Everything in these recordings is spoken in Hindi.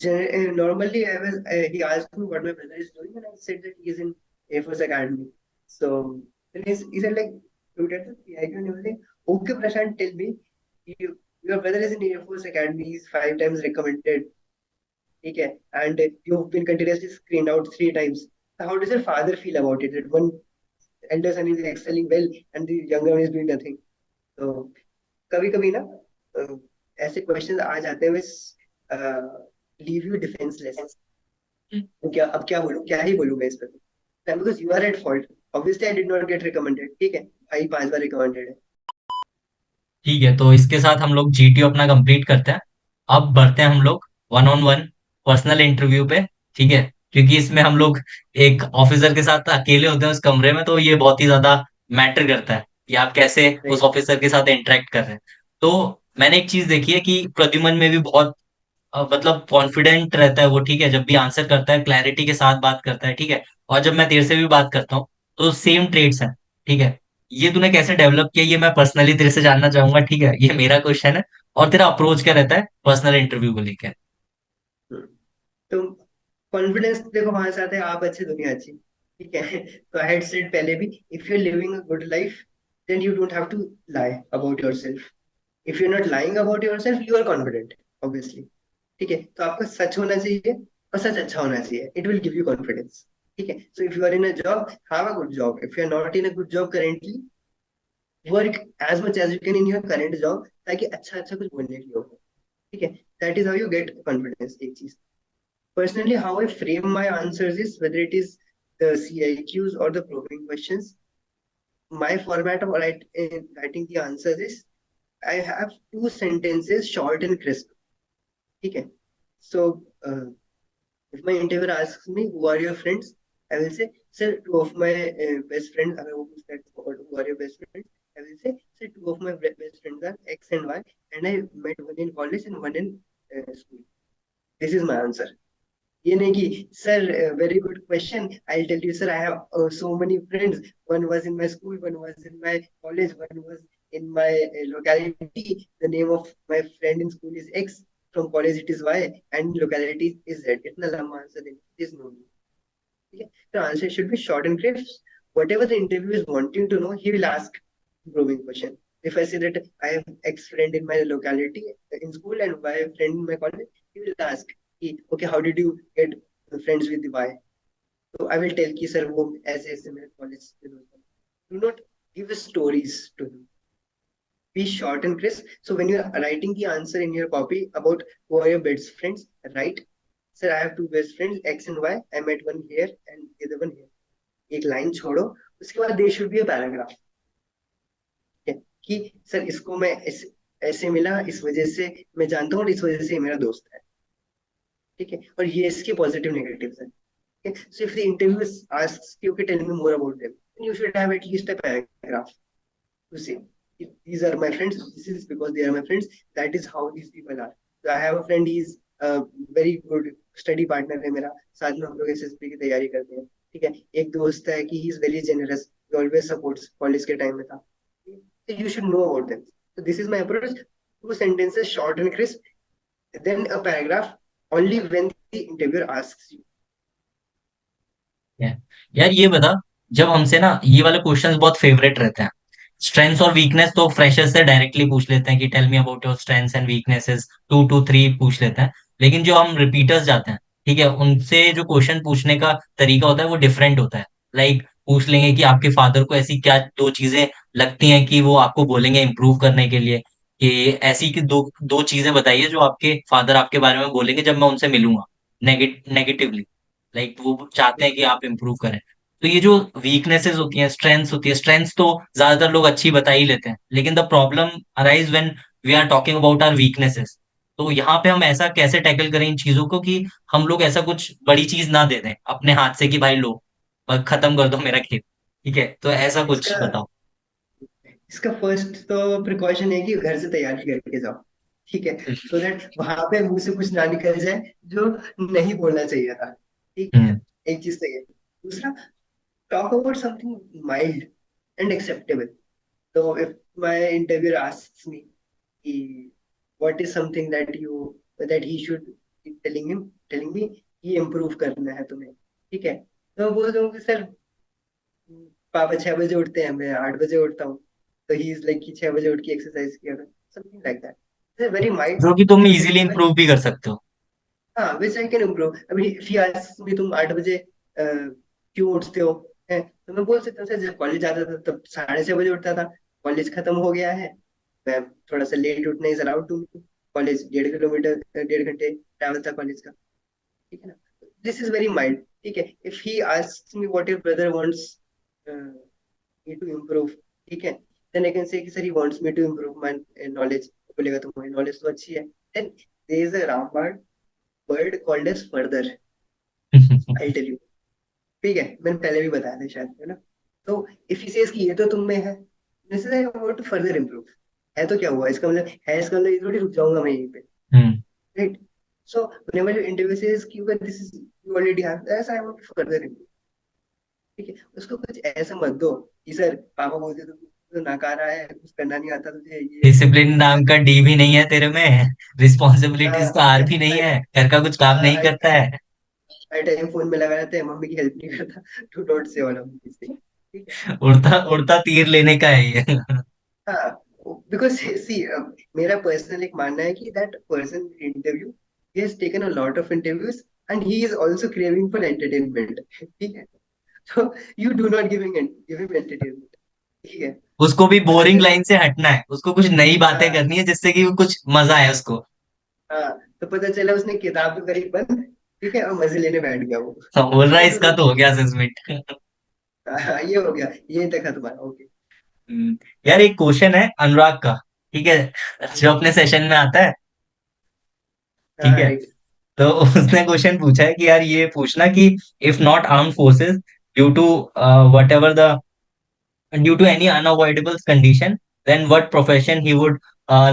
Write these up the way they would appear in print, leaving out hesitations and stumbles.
Normally, he asked me what my brother is doing, and I said that he is in Air Force Academy. So then he said like, looked at the PIQ and he was like, okay, Prashant, tell me, your brother is in Air Force Academy. He's 5 times recommended. Okay, and you've been continuously screened out 3 times. So how does your father feel about it? That one elder son is excelling well and the younger one is doing nothing. तो कभी कभी ना अ, ऐसे क्वेश्चंस आ जाते हैं लीव यू डिफेंसलेस। तो क्या अब क्या बोलूं, क्या ही बोलूं मैं इस पर, because you are at fault. Obviously I did not get recommended, ठीक है भाई, 5 बार रिकमेंडेड है। ठीक है, तो इसके साथ हम लोग जीटीओ अपना कंप्लीट करते हैं। अब बढ़ते हैं हम लोग one on one personal interview पे। ठीक है, क्योंकि इसमें हम लोग एक ऑफिसर के साथ अकेले होते हैं उस कमरे में, तो ये बहुत ही ज्यादा मैटर करता है कि आप कैसे उस राइट। ऑफिसर के साथ इंटरेक्ट कर रहे हैं। तो मैंने एक चीज देखी है कि प्रद्युमन में भी बहुत मतलब कॉन्फिडेंट रहता है वो। ठीक है, जब भी आंसर करता है क्लैरिटी के साथ बात करता है। ठीक है, और जब मैं तेरे से भी बात करता हूँ तो सेम ट्रेड्स हैं। ठीक है, ये तूने कैसे डेवलप किया, ये मैं पर्सनली तेरे से जानना चाहूंगा। ठीक है, ये मेरा क्वेश्चन है। और तेरा अप्रोच क्या रहता है पर्सनल इंटरव्यू को लेकर? तो कॉन्फिडेंस देखो वहां से आता है, आप अच्छे दुनिया अच्छी, ठीक है। तो आई हैड सेड पहले भी, if you are living a good life then you don't have to lie about yourself. If you are not lying about yourself you are confident, obviously. ठीक है, तो आपका सच होना चाहिए और सच अच्छा होना चाहिए, it will give you confidence. ठीक है, so if you are in a job, have a good job. If you are not in a good job currently, work as much as you can in your current job, ताकि अच्छा अच्छा कुछ बोलने के लिए हो। ठीक है, that is how you get confidence. एक चीज, personally, how I frame my answers is whether it is the CIQs or the probing questions. My format of writing the answers is I have 2 sentences, short and crisp. Okay. So if my interviewer asks me, "Who are your friends?" I will say, "Sir, two of my best friends." अगर वो पूछता है, "Who are your best friends?" I will say, "Sir, two of my best friends are X and Y, and I met one in college and one in school." This is my answer. ये नहीं कि sir, very good question, I tell you sir, I have so many friends, one was in my school, one was in my college, one was in my locality, the name of my friend in school is X, from college it is Y, and locality is Z. इतना लंबा आंसर देना इज नो। ठीक है, तो answer should be short and crisp. whatever the interview is wanting to know, he will ask probing question. If I say that I have X friend in my locality in school and Y friend in my college, he will ask, okay, how did you get friends with the Y? So I will tell कि sir वो ऐसे ऐसे मेरे college के दोस्त हैं. Do not give stories to him. Be short and crisp. So when you're writing the answer in your copy about who are your best friends, write, sir, I have two best friends X and Y. I met one here and the other one here. एक लाइन छोड़ो, उसके बाद there should be a paragraph कि सर इसको मैं ऐसे मिला, इस वजह से मैं जानता हूँ और इस वजह से ये मेरा दोस्त है। ठीक है, और ये इसके पॉजिटिव नेगेटिव है। Okay? So if the interviewer asks you, okay, tell me more about them, then you should have at least a paragraph to say, these are my friends, this is because they are my friends, that is how these people are. So I have a friend, he is a very good study partner है मेरा, साथ में हम लोग एसएसबी की तैयारी करते हैं। ठीक है, एक दोस्त है कि he is very generous, he always supports, college के टाइम में था। So you should know about them. So this is my approach: 2 sentences, short and crisp, then a paragraph only when the interviewer asks you. है। यार ये बता, जब हमसे ना ये वाले क्वेश्चंस बहुत फेवरेट रहते हैं, स्ट्रेंथ्स और वीकनेस तो फ्रेशर्स से डायरेक्टली पूछ लेते हैं कि tell me about your strengths and weaknesses, 2 to 3 पूछ लेते हैं। लेकिन जो हम रिपीटर्स जाते हैं, ठीक है, उनसे जो क्वेश्चन पूछने का तरीका होता है वो डिफरेंट होता है। लाइक पूछ लेंगे कि आपके फादर को ऐसी क्या 2 चीजें लगती हैं कि वो आपको बोलेंगे इम्प्रूव करने के लिए, कि ऐसी कि दो दो चीजें बताइए जो आपके फादर आपके बारे में बोलेंगे जब मैं उनसे मिलूंगा नेगेटिवली। लाइक वो चाहते हैं कि आप इम्प्रूव करें। तो ये जो वीकनेसेस होती हैं, स्ट्रेंथ्स होती है, स्ट्रेंथ्स तो ज्यादातर लोग अच्छी बता ही लेते हैं, लेकिन the problem arise when we are talking about our weaknesses. तो यहाँ पे हम ऐसा कैसे टैकल करें इन चीजों को कि हम लोग ऐसा कुछ बड़ी चीज ना दे दें अपने हाथ से कि भाई लो खत्म कर दो मेरा खेल। ठीक है, तो ऐसा कुछ इसका बताओ। इसका फर्स्ट तो प्रिकॉशन है कि घर से तैयारी करके जाओ। ठीक है, सो दैट वहां पे मुंह से कुछ ना निकल जाए जो नहीं बोलना चाहिए था। ठीक है, हम्म। एक चीज तो ये। दूसरा, talk about something mild and acceptable. So if my interviewer asks me, what is something that he should telling me ये इम्प्रूव करना है तुम्हें, ठीक है। तो मैं बोल दूँ कि सर पापा 6 बजे उठते हैं, मैं 8 बजे उठता हूँ, तो ही इज लाइक कि 6 बजे उठ के एक्सरसाइज किया करो, something like that, very mind जो कि तुम सिंपल इजीली गिवन। इंप्रूव भी कर सकते हो। हाँ विच आई कैन इम्प्रूव। अभी इफ यू आस्क मी तुम 8 बजे क्यों उठते हो, है, तो मैं बोल सकता हूँ सर जब कॉलेज जाता था तब 6:30 बजे उठता था, कॉलेज खत्म हो गया है, मैं थोड़ा सा लेट उठना is allowed to me, college 1.5 kilometre 1.5 घंटे ट्रैवल था कॉलेज का, ठीक है ना। दिस इज वेरी माइल्ड, ठीक है। If he asks me what your brother wants me to improve, ठीक है, देन आई कैन से कि sir he wants me to improve my knowledge, बोलेगा तुम्हारी नॉलेज तो अच्छी है, देन देयर इज अ रामबाण word called as further, I tell you, ठीक है, मैंने पहले भी बताया था शायद, है ना। तो इफ ही सेज कि ये तो तुम में है, this is I want to further improve, है तो क्या हुआ, इसका मतलब है, इसका मतलब ये थोड़ी रुक जाऊंगा मैं यहीं पे, hmm. Right. So whenever you interview says कि this is you already have that, I want to further improve, ठीक है। उसको कुछ ऐसा मत दो कि सर पापा बोलते तो नकारा है, कुछ करना नहीं आता तुझे, ये वो डिसिप्लिन नाम का डी भी नहीं है तेरे में, रिस्पॉन्सिबिलिटीज तो आर हाँ, भी नहीं है, घर का कुछ काम नहीं हर करता है। हर टाइम फोन में लगा रहता है, मम्मी की हेल्प नहीं करता, to don't say all of this thing, ठीक है। उड़ता तो उड़ता तीर लेने का है ये। हाँ, बिकॉज सी मेरा पर्सनल एक मानना है कि that person interview he has taken a lot of interviews and he is also craving for entertainment, ठीक है। तो you do not give him entertainment, ठीक है। उसको भी पता बोरिंग चला, लाइन से हटना है, उसको कुछ नई बातें हाँ करनी है जिससे कि वो कुछ मजा आए उसको। हाँ, तो पता चला उसने किताब तो करी बंद, ठीक है, और मजे लेने बैठ गया वो, हाँ, बोल रहा है यू डू इसका नॉट तो हो गिव, गया असेसमेंट। हाँ ये हो गया, ये देखा तुम्हारा, ओके। यार एक क्वेश्चन है अनुराग का, ठीक है, जो अपने सेशन में आता है, ठीक हाँ है। राइट। तो उसने क्वेश्चन पूछा है कि यार ये पूछना कि if not armed forces due to whatever the due to any unavoidable condition, then what profession he would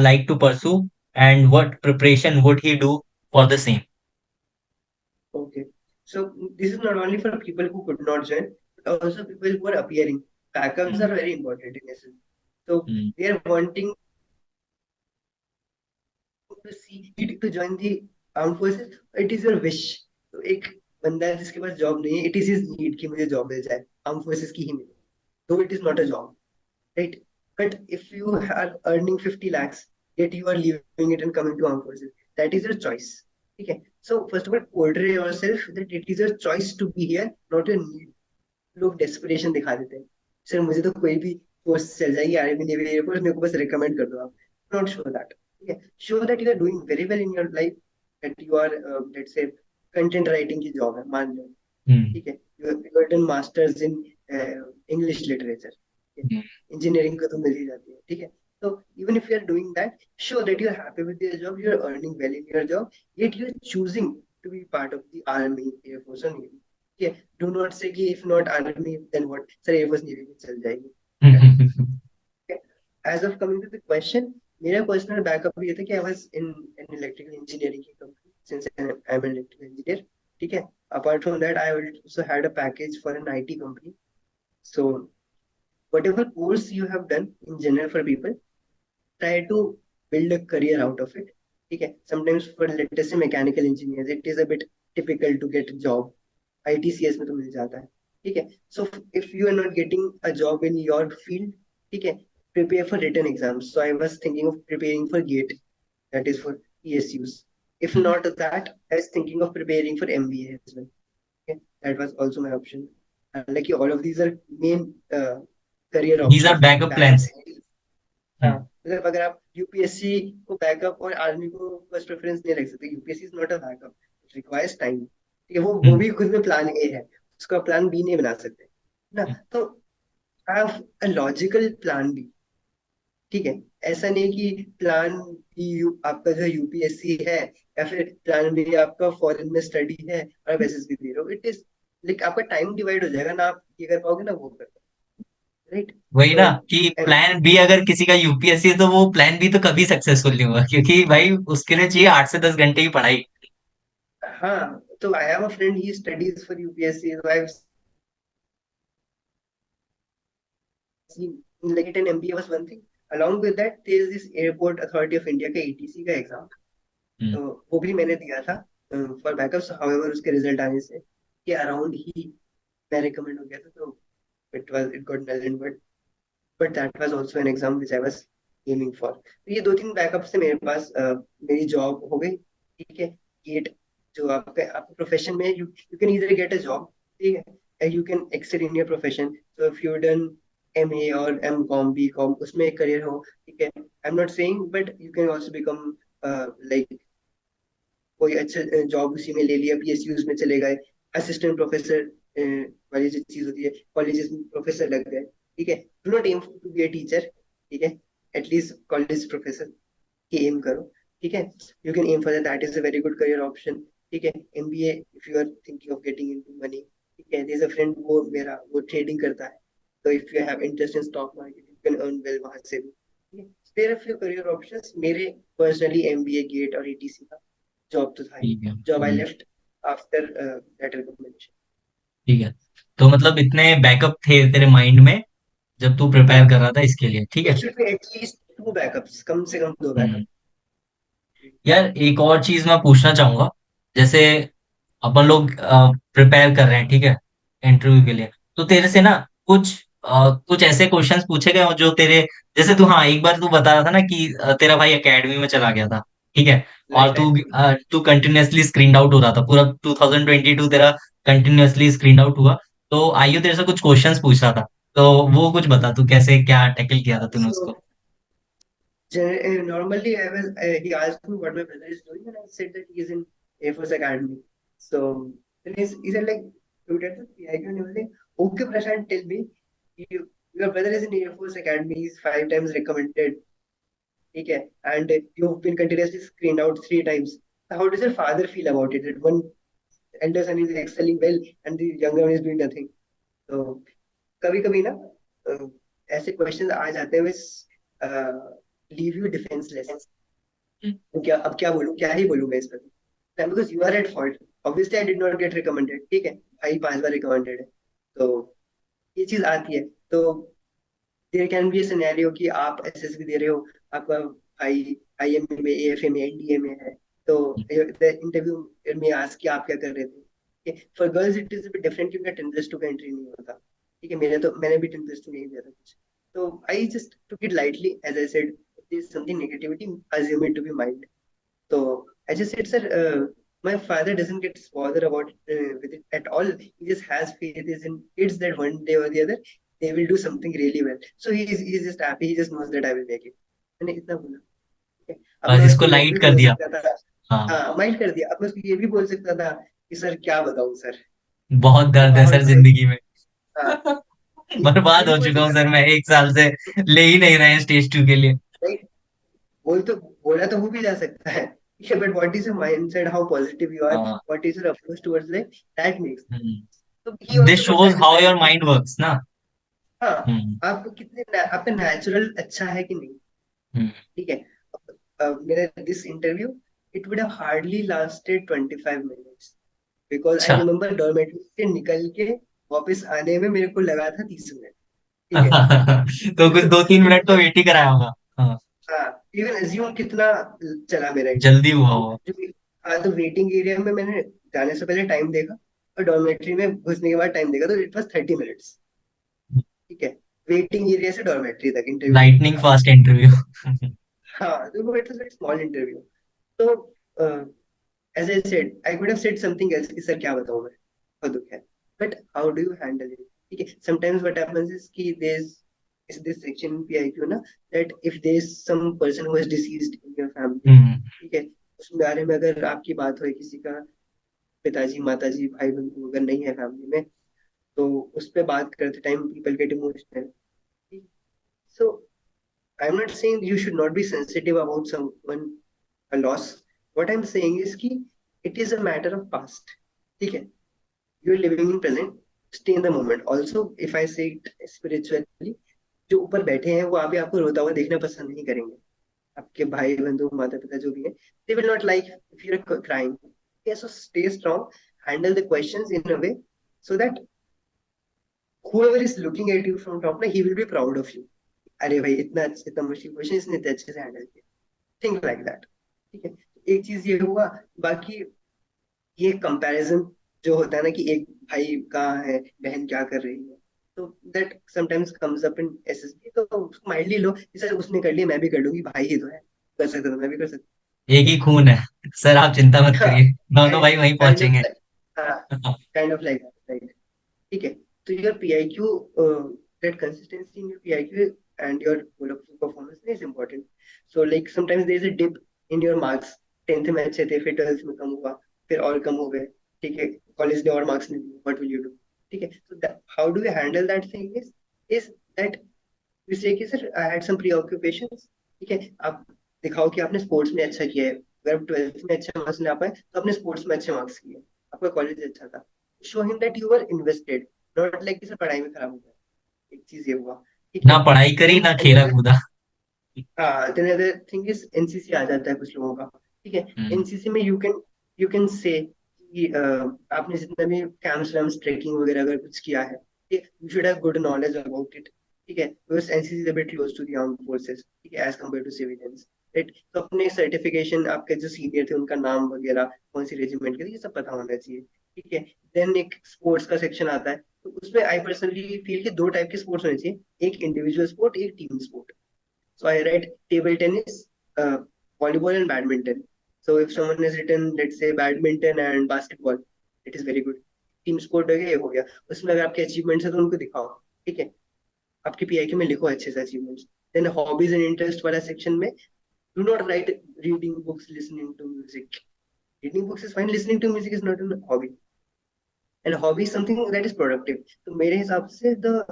like to pursue and what preparation would he do for the same. Okay. So this is not only for people who could not join, but also people who are appearing. Backups are Hmm. very important in essence. So Hmm. they are wanting to see need to join the armed forces. It is your wish. तो एक बंदा है जिसके पास जॉब नहीं है, इट इज हिज नीड कि मुझे जॉब मिल जाए, आर्म फोर्सेस की ही मिले, तो it is not a job, right? But if you are earning 50 lakhs, yet you are leaving it and coming to armed forces, that is your choice. Okay. So first of all, portray yourself that it is your choice to be here, not your need. लोग डेस्परेशन दिखा देते हैं, सर मुझे तो कोई भी पोस्ट चल जाएगी आर्मी नेवी एयरफोर्स, मेरे को बस रिकमेंड कर दो आप, नॉट शो दैट, ठीक है। Show that you are doing very well in your life, that you are let's say content writing की जॉब है मान लो, Hmm. ठीक है, you are done masters in English literature, Hmm. Engineering का तो मिल ही जाती है, ठीक है। तो even if you are doing that, show that you are happy with your job, you are earning well in your job, yet you are choosing to be part of the army, air force or navy, ठीक है। डू नॉट से कि if not army then what, sir air force navy में चल जाएगी, क्या, as of coming to the question, मेरा पर्सनल बैकअप ये था कि I was in an electrical engineering की company, since I am an electrical engineer, ठीक है। Apart from that I also had a package for an IT company. So whatever course you have done in general for people, try to build a career out of it, ठीक है। sometimes for let us say mechanical engineers it is a bit typical to get a job, ITCS में तो मिल जाता है, ठीक है। so if you are not getting a job in your field, ठीक है, prepare for written exams. So I was thinking of preparing for GATE, that is for PSUs. If Hmm. not that, I was thinking of preparing for MBA as well. Okay, that was also my option. Like all of these are main career These are options, backup backup. plans. हाँ, Hmm. मतलब अगर आप यूपीएससी को बैकअप और आर्मी को फर्स्ट प्रेफरेंस नहीं रख सकते, UPSC is not a backup, it requires time, ठीक है। वो Hmm. भी खुद में प्लान ए है, उसका प्लान बी नहीं बना सकते ना। तो have a logical plan B, ठीक है। ऐसा नहीं कि प्लान बी आपका जो यूपीएससी है, या फिर प्लान बी आपका फॉरेन में स्टडी है और आप एसएसबी दे रहे हो, इट इज लाइक आपका टाइम डिवाइड हो जाएगा ना, आप ये कर पाओगे ना वो कर पाओगे, राइट। वही तो ना कि प्लान बी अगर किसी का यूपीएससी है तो वो प्लान बी तो कभी सक्सेसफुल नहीं हुआ, क्योंकि भाई उसके लिए चाहिए 8 से 10 घंटे की पढ़ाई। हाँ, तो I have a friend he studies for UPSC, so I've seen like it, an MBA was one thing. Along with that, there is this Airport Authority of India का ATC का एग्जाम, हम्म। तो वो भी मैंने दिया था। फॉर बैकअप्स, हाउएवर उसके रिजल्ट आने से कि अराउंड ही मैं रिकमेंड हो गया था, तो it got null and but that was also an exam which I was aiming for. तो ये दो तीन बैकअप्स थे मेरे पास। मेरी जॉब हो गई, ठीक है। गेट, जो आपके आपके प्रोफेशन में you can either get a job, ठीक है, you can excel in your profession. So if you done MA और एम कॉम बी कॉम, उसमें एक करियर हो, ठीक है। I am not saying, but you can also become like कोई अच्छा जॉब उसी में ले लिया, पीएसयू में चले गए, असिस्टेंट प्रोफेसर वाली जो चीज होती है, कॉलेजेस में प्रोफेसर लग गए, ठीक है। Do not aim to be a teacher, ठीक है। एटलीस्ट कॉलेज प्रोफेसर की एम करो, ठीक है। You can aim for that, is a very good career option, ठीक है। MBA, if you are thinking of getting into money, ठीक है। देयर इज अ फ्रेंड, वो मेरा वो ट्रेडिंग करता है, तो if you have interest in stock market, you can earn well वहां से भी, ठीक है। There are few career options. मेरे पर्सनली एमबीए, गेट और ईटीसी था, जॉब तो था ही। ठीक है। Job I left after that recommendation. ठीक है। तो मतलब इतने बैकअप थे तेरे माइंड में जब तू हाँ, प्रिपेयर कर रहा था इसके लिए, ठीक देयर है। Should be at least two backups, कम से कम दो हम्म। बैकअप। यार एक और चीज मैं पूछना चाहूंगा। जैसे अपन लोग प्रिपेयर कर रहे हैं, ठीक है, इंटरव्यू के लिए। तो तेरे से ना कुछ कुछ ऐसे क्वेश्चंस पूछे गए हो जो तेरे, जैसे तू, हाँ, एक बार तू बता रहा था ना कि तेरा भाई एकेडमी में चला गया था, ठीक है, और लाइफ तू टाइम। तू कंटिन्यूअसली स्क्रीन आउट हो रहा था पूरा 2022, तेरा कंटिन्यूअसली स्क्रीन आउट हुआ। तो आइयो तेरे से कुछ क्वेश्चंस पूछ रहा था, तो वो कुछ बता, तू कैसे क्या टैकल किया था तूने सो उसको। normally he asked me what my brother is doing, and I said that he is in Air Force Academy. So then he said like, looked at the PIQ and he was like, okay, Prashant, tell me, your brother is in Air Force Academy, he's 5 times recommended, okay, and you've been continuously screened out 3 times. So how does your father feel about it? That one elder son is excelling well and the younger one is doing nothing. So कभी कभी ना अ, ऐसे क्वेश्चंस आ जाते हैं विच लीव यू डिफेंसलेस। तो क्या, अब क्या बोलूं, क्या ही बोलूं मैं इस पर, because you are at fault. Obviously I did not get recommended, ठीक है, भाई 5 बार रिकमेंडेड है, तो ये चीज आती है। तो there can be a scenario कि आप एसएसबी दे रहे हो, आपका भाई आईएमए में, एएफए में, एनडीए में है, तो इंटरव्यू में आज कि आप क्या कर रहे थे। For girls it is different, क्योंकि 10+2 का एंट्री नहीं होता, ठीक है। मैंने भी 10+2 नहीं दिया था कुछ, तो I just took it lightly, as I said, it is something negativity, assume it to be mind. So I just said, sir, my father doesn't get bothered about with it at all. He just has faith in kids that one day or the other they will do something really well. So he's just happy. He just knows that I will make it. मैंने इतना बोला, ठीक है। अब मैं इसको उसको ये लाइट भी कर बोल दिया। सकता था, हाँ। हाँ माइंड कर दिया। अब मैं उसको ये भी बोल सकता था कि सर क्या बताऊं सर, बहुत दर्द है बहुत सर दर्द, जिंदगी में। हाँ, ये बर्बाद भी हो बोल चुका हूँ सकता सर मैं, 1 साल से ले ही नहीं रहे हैं स्टेज 2 के लिए। था, बोल तो बोला तो वो भी जा सकता है, ठीक है, but what is your mindset, how positive you are, हाँ। What is your approach towards life, that makes. तो ही this also got shows how your satisfied. Mind works ना। हाँ, हम्म। आपको आपका नेचुरल अच्छा है कि नहीं, हम्म। ठीक है। मेरा this interview, it would have hardly lasted 25 minutes, because I अच्छा। रिमेम्बर डॉर्मेट्री से निकल के वापस आने में मेरे को लगा था 30 मिनट, ठीक है। तो कुछ तो 2-3 मिनट तो इवन, वेट ही कराया होगा। हाँ। हाँ, इवन एज्यूम कितना चला मेरा जल्दी इंटरव्यू, हुआ तो होगा। हाँ, तो वेटिंग एरिया में मैंने जाने से पहले टाइम देखा, और डॉर्मेट्री में घुसने के बाद टाइम देखा, तो इट वाज 30 मिनट्स, ठीक है। वेटिंग एरिया से डॉर्मेट्री तक इंटरव्यू देने के लाइटनिंग बाद, फास्ट इंटरव्यू। हाँ, तो वो it was very small interview. तो as I said, I could have said something else कि सर क्या बताऊं मैं, बहुत दुख है, but how do you handle it, ठीक है। समटाइम्स व्हाट हैपेंस इज कि there is this section PIQ ना, that if there is some person who is deceased in your family, हम्म। ठीक है, उस बारे में अगर आपकी बात हो, किसी का पिताजी, माताजी, भाई बंधु अगर नहीं है फैमिली में, तो उस पर बात करते time people get emotional. So I am not saying you should not be sensitive about someone a loss. What I'm saying is कि it is a matter of past. ठीक है, you're living in present. Stay in the moment. Also, if I say it spiritually, जो ऊपर बैठे हैं वो अभी आपको रोता हुआ देखना पसंद नहीं करेंगे, आपके भाई बंधु माता पिता जो भी है, they will not like if you're crying. Okay, so stay strong. Handle the questions in a way so that whoever is looking at you from top, ना, he will be proud of you. अरे भाई, इतना मुश्किल क्वेश्चन इसने इतने अच्छे से हैंडल किया, थिंक लाइक दैट, ठीक है। एक चीज ये हुआ, बाकी ये कंपैरिजन जो होता है ना, कि एक भाई कहाँ है, बहन क्या कर रही है, तो that sometimes comes up in SSB, तो उसको माइंडली लो कि सर उसने कर लिया मैं भी कर लूंगी, भाई ही तो है, कर सकता तो मैं भी कर सकता एक ही खून है सर, आप चिंता मत हूँ। करिए, दोनों काइंड भाई वहीं काइंड ऑफ, पहुंचेंगे। हाँ, काइंड ऑफ लाइक दैट। ठीक है, तो your PIQ, that consistency in your PIQ and your performance is important. So like sometimes there is a dip in your marks, 10th में अच्छे थे, फिर 12th में कम हुआ, फिर और कम हो गए, ठीक है, कॉलेज ने और मार्क्स नहीं दिए, व्हाट विल यू डू? ठीक है, so how do you handle that thing is that you say कि sir I had some preoccupations, ठीक है, आप दिखाओ कि आपने स्पोर्ट्स में अच्छा किया है, अगर आप 12th में अच्छे मार्क्स ना पाए तो आपने स्पोर्ट्स में अच्छे मार्क्स किए, आपका कॉलेज अच्छा था, show him that you are invested, not like कि सर पढ़ाई में खराब हो गया, एक चीज ये हुआ, ठीक ना है। पढ़ाई करी देन ना खेला अनदर, कूदा। हाँ, then another thing is NCC आ जाता है कुछ लोगों का, ठीक है। हम्म। एनसीसी में यू कैन से कि आपने जितना भी कैंप्स वैम्स ट्रैकिंग वगैरह अगर कुछ किया है, you should have good knowledge about it, ठीक है, because NCC is a bit close to the armed forces, ठीक है, as compare to civilians, right. तो अपने सर्टिफिकेशन, आपके जो सीनियर थे उनका नाम वगैरह, कौन सी रेजिमेंट के थे, ये सब पता होना चाहिए, ठीक है। देन एक स्पोर्ट्स का सेक्शन आता है, तो उसमें आई पर्सनली फील कि दो टाइप के स्पोर्ट्स होने चाहिए, एक इंडिविजुअल स्पोर्ट, एक team sport. So I write table tennis, volleyball, and badminton. So if someone has written, let's say, badminton and basketball, it is very good. Team sport हो गया, ये हो गया। उसमें अगर आपके अचीवमेंट्स है तो उनको दिखाओ, ठीक है, आपके पीआईक्यू में लिखो अच्छे से achievements. Then hobbies and interest वाला सेक्शन में do not write reading books, listening to music. Reading books is fine, listening to music is not an hobby, and hobby is something that is productive. तो मेरे हिसाब से the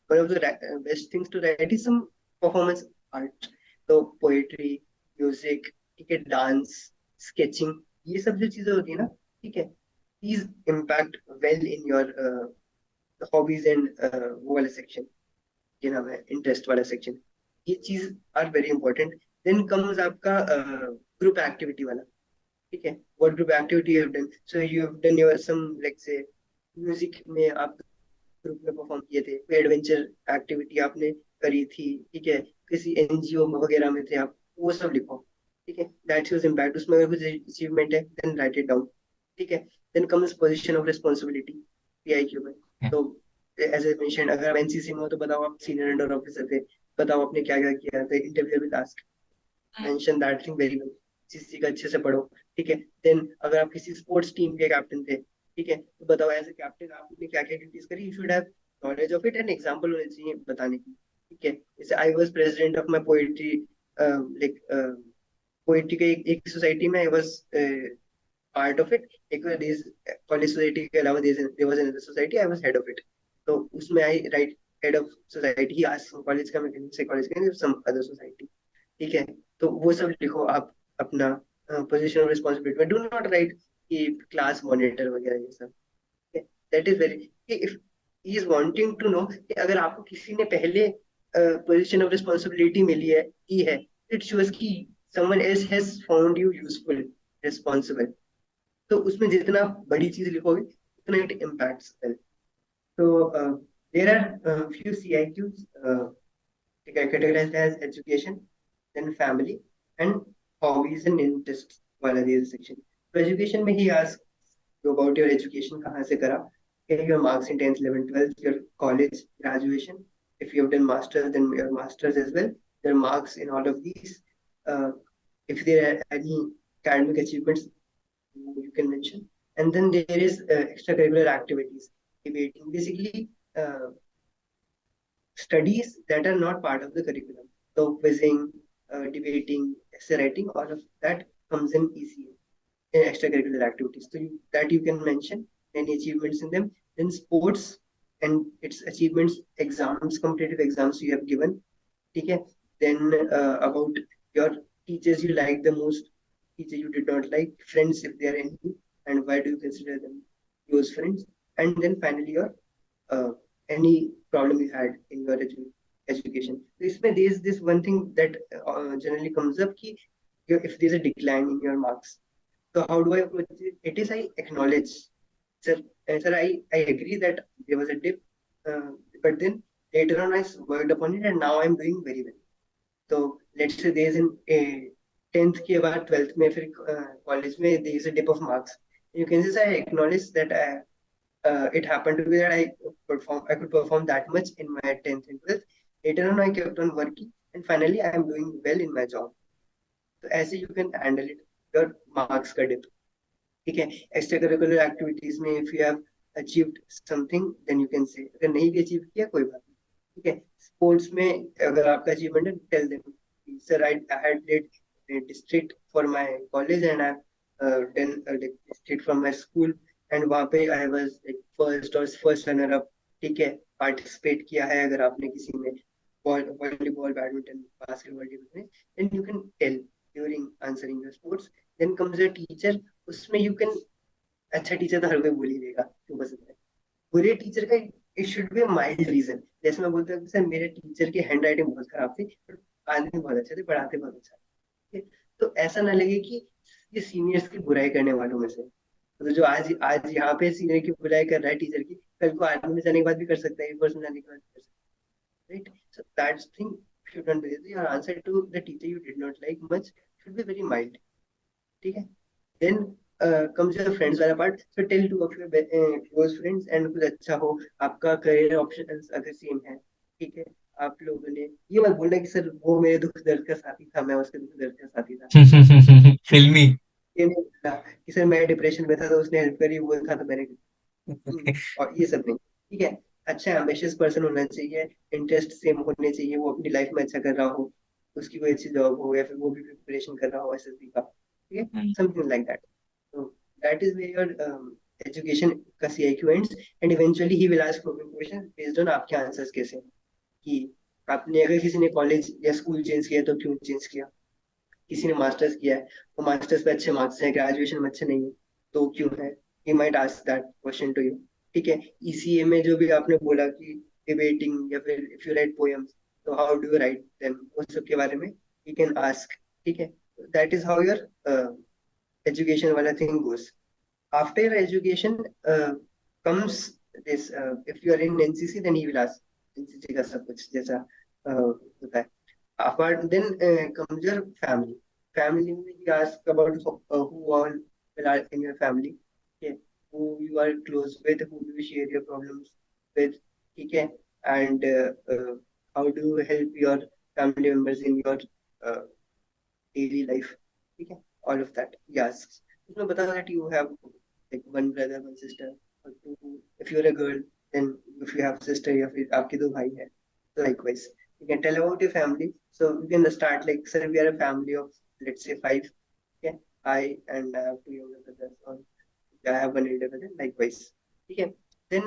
one of the best things to write is some performance art, तो पोएट्री, म्यूजिक, ठीक है, डांस, स्केचिंग, ये सब जो चीजें होती है ना, ठीक है, these impact well in your hobbies and वो वाला सेक्शन, ये नाम है इंटरेस्ट वाला सेक्शन, ये चीज are very important. Then comes आपका ग्रुप एक्टिविटी वाला, ठीक है, what group activity you have done, so you have done your some, like say music में आप ग्रुप में परफॉर्म किए थे, कोई एडवेंचर एक्टिविटी आपने करी थी, ठीक है, किसी एनजीओ वगैरह में थे आप, वो सब लिखो, ठीक है, दैट शोज इम्पैक्ट। उसमें अगर कुछ अचीवमेंट है देन राइट इट डाउन, ठीक है। Then comes position of responsibility PIQ में। तो एज ए मेंशन, अगर आप एनसीसी में हो तो बताओ आप सीनियर अंडर ऑफिसर थे, बताओ आपने क्या क्या किया था, interview will ask, mention that thing very well, चीज का अच्छे से पढ़ो, ठीक है। देन अगर आप किसी स्पोर्ट्स टीम के कैप्टन थे, ठीक है, तो बताओ एज ए कैप्टन आपने क्या क्या ड्यूटीज करी, you should have knowledge of it and example होने चाहिए बताने की, ठीक है। जैसे I was president of my poetry, like poetry के एक सोसाइटी में I was part of it, एक कॉलेज सोसाइटी के अलावा there was another society, I was head of it. तो उसमें I write head of society, he asked college का, मैं से कॉलेज का सम अदर सोसाइटी, ठीक है। तो वो सब लिखो आप अपना पोजीशन ऑफ रिस्पॉन्सिबिलिटी में, डू नॉट राइट कि क्लास मॉनिटर वगैरह ये सब, that is very, if he is wanting to know कि अगर आपको किसी ने पहले पोजीशन ऑफ रिस्पॉन्सिबिलिटी मिली है, की है, इट शोज कि someone else has found you useful, responsible. तो उसमें जितना बड़ी चीज लिखोगे उतना इट इम्पैक्ट्स वेल। तो there are few CIQs, categorized as education, then family, and hobbies and interests वाला ये section. तो education में he asks you about your education, कहाँ से करा, your marks in 10th 11th 12th, your college graduation, if you have done masters then your masters as well, your marks in all of these, uh, if there are any academic achievements you can mention, and then there is extracurricular activities, debating, basically studies that are not part of the curriculum. So quizzing, debating, essay writing, all of that comes in ECA, in extracurricular activities. So that you can mention any achievements in them. Then sports and its achievements, exams, competitive exams you have given. Okay. Then about your teachers you like the most, teacher you did not like, friends if there are any, and why do you consider them close friends? And then finally your uh, any problem you had in your education. So इसमें there is this one thing that generally comes up कि if there is a decline in your marks, so how do I approach it? It is I acknowledge, sir, sir, I agree that there was a dip, uh, but then later on I worked upon it and now I'm doing very well. तो let's say there is in 10th के बाद 12th में फिर कॉलेज में there is a dip of marks, You can just I acknowledge that it happened to be that I could perform that much in my 10th and 12th. Later on, I kept on working, and finally, I am doing well in my job. So ऐसे you can handle it. Your marks का dip. ठीक है. एक्स्ट्रा करिकुलर एक्टिविटीज में if you have achieved something then you can say, अगर नहीं भी अचीव किया कोई बात नहीं. ठीक है. स्पोर्ट्स में अगर आपका अचीवमेंट है, tell them sir I had played district for my college and I done district from my school, and वहाँ पे आई वाज लाइक फर्स्ट और फर्स्ट रनर अप. ठीक है. पार्टिसिपेट किया है अगर आपने किसी में, वॉलीबॉल, बैडमिंटन, बास्केटबॉल टीम में, then you can tell during answering the sports. Then comes a teacher. उसमें यू कैन, अच्छा टीचर तो हर कोई बोल ही देगा क्यों पसंद है. बुरे टीचर का it should be mild reason. जैसे मैं बोलता हूँ सर मेरे टीचर की हैंड राइटिंग बहुत खराब थी, पर आदमी बहुत अच्छे थे, पढ़ाते बहुत अच्छा. ठीक है. तो ऐसा ना लगे कि ये सीनियर्स की बुराई करने वालों में से, तो जो आज आज यहाँ पे सीनियर की बुराई कर रहा है टीचर की, कल को आर्मी में जाने के बाद भी कर सकता है, एक वर्ष में जाने के बाद भी कर सकता है. Right. So that's thing should not be. Your answer to the teacher you did not like much should be very mild. ठीक है. Then comes your friends वाला part. So tell two of your close friends and कुछ अच्छा हो, आपका career options अगर सेम है. ठीक है. आप लोगों ने ये मत बोलना कि सर वो मेरे दुख दर्द का साथी था, मैं उसके दुख दर्द का साथी था. फिल्मी। ये नहीं बोलना कि सर मैं डिप्रेशन में था तो उसने हेल्प करी, वो था तो मैंने. और ये सब नहीं. ठीक है. अच्छा एम्बिशियस पर्सन होना चाहिए, इंटरेस्ट सेम होने चाहिए, वो अपनी लाइफ में अच्छा कर रहा हो, उसकी कोई अच्छी जॉब हो, या फिर वो भी प्रिपरेशन कर रहा हो एसएसबी का. ठीक है. Something like that. So that is where your education का CIQ ends, and eventually he will ask probing question based on आपके आंसर्स कैसे हैं. कि आपने, अगर किसी ने कॉलेज या स्कूल चेंज किया तो क्यों चेंज किया, किसी ने मास्टर्स किया है, वो मास्टर्स पे अच्छे मार्क्स हैं, ग्रेजुएशन में अच्छे नहीं है, तो क्यों है. He might ask that question to you. ठीक है. ECA में जो भी आपने बोला कि डिबेटिंग या फिर इफ यू राइट पोएम्स, तो how do you write them, उस सब के बारे में यू कैन आस्क. ठीक है. That is how your education वाला thing गोes. After your education comes this, if you are in NCC then he will ask NCC का सब कुछ जैसा होता है. Apart then comes your family. Family में he asks about who all are in your family. Okay. Who you are close with, who do you share your problems with. ठीक है. And how do you help your family members in your uh, daily life. ठीक है. All of that he asks. उसमें बता that you have like one brother, one sister, or two. If you're a girl, then if you have sister या फिर आपके दो भाई हैं, likewise you can tell about your family. So you can start like, sir we are a family of let's say five. Okay. I and I have two younger brothers, or I have one elder brother, likewise. ठीक है. Then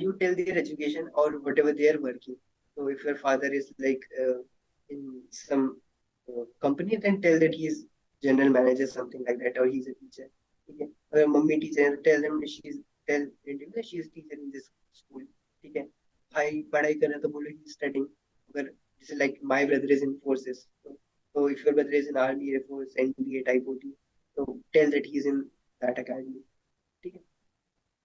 you tell their education or whatever they are working. So if your father is like in some company, then tell that he is general manager, something like that, or he's a teacher. ठीक है. अगर मम्मी टीचर है तो tell him that she is teacher in this school. ठीक है. भाई पढ़ाई कर रहा है तो बोलो he is studying. अगर जैसे like my brother is in forces, so if your brother is in army, air force, NDA type OT, so tell that he is in that academy. ठीक है.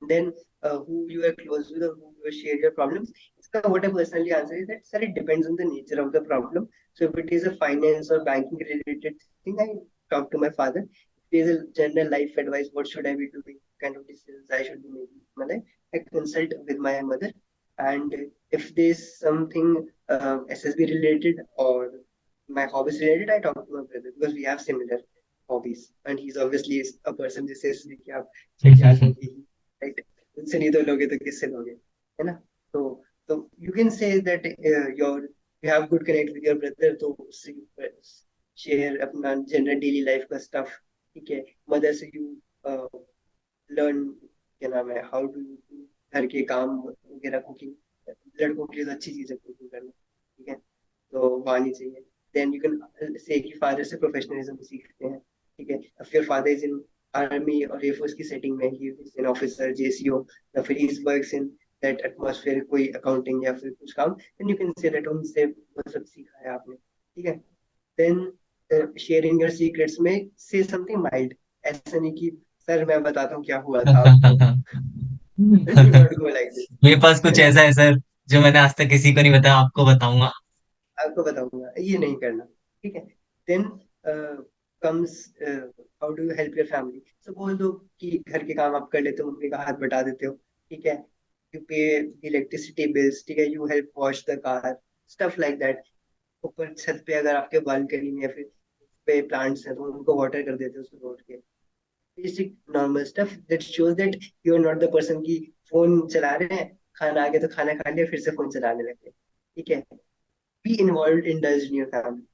Then who you are close with or who you share your problems. So what I personally answer is that sir, it depends on the nature of the problem. So if it is a finance or banking related thing, I talk to my father. If it is a general life advice, what should I be doing, kind of decisions I should be making in my life, I consult with my mother. And if there's something SSB related or my hobbies related, I talk to my brother because we have similar hobbies. And he's obviously a person who says कि आप क्या लोगे ही, right? उनसे नहीं तो लोगे तो किससे लोगे, है ना. तो तो you can say that your you have good connect with your brother, तो उससे शेयर अपना जनरल डेली लाइफ का स्टफ. ठीक है. मदर से यू लर्न, क्या नाम है, हाउ डू यू घर के काम वगैरह, कुकिंग. लड़कों के लिए तो अच्छी चीज है कुकिंग करना. ठीक है. तो वो आनी चाहिए. देन यू कैन से कि फादर से प्रोफेशनलिज्म सीखते हैं. ठीक है. If your father is in army और एयरफोर्स की सेटिंग में, he is an officer, JCO, या फिर he works in that atmosphere, कोई अकाउंटिंग या फिर कुछ काम, then you can say that उनसे वो सब सीखा है आपने. ठीक है. देन शेयरिंग योर सीक्रेट्स में से समथिंग माइल्ड. ऐसा नहीं कि सर मैं बताता हूँ क्या हुआ था आपको. Do not go like this. मेरे पास है कुछ ना. ऐसा है सर जो मैंने आज तक किसी को नहीं बताया, आपको बताऊंगा। आपको बताऊंगा, ये नहीं करना. ठीक है. Then comes how do you help your family. तो बोल दो कि घर के काम आप कर लेते हो, मम्मी का हाथ बटा देते हो, ठीक है, यू पे इलेक्ट्रिसिटी बिल्स, ठीक है, you help wash the car, stuff like that. ऊपर छत पे अगर आपके बालकनी में या फिर पे प्लांट्स हैं तो उनको वाटर कर देते हो सुबह उठ के। Basic normal stuff that shows that you are not the person की फोन चला रहे हैं, खाना आ गया तो खाना खा लिया फिर से फोन चलाने लगे, ठीक है। Be involve in does in your family,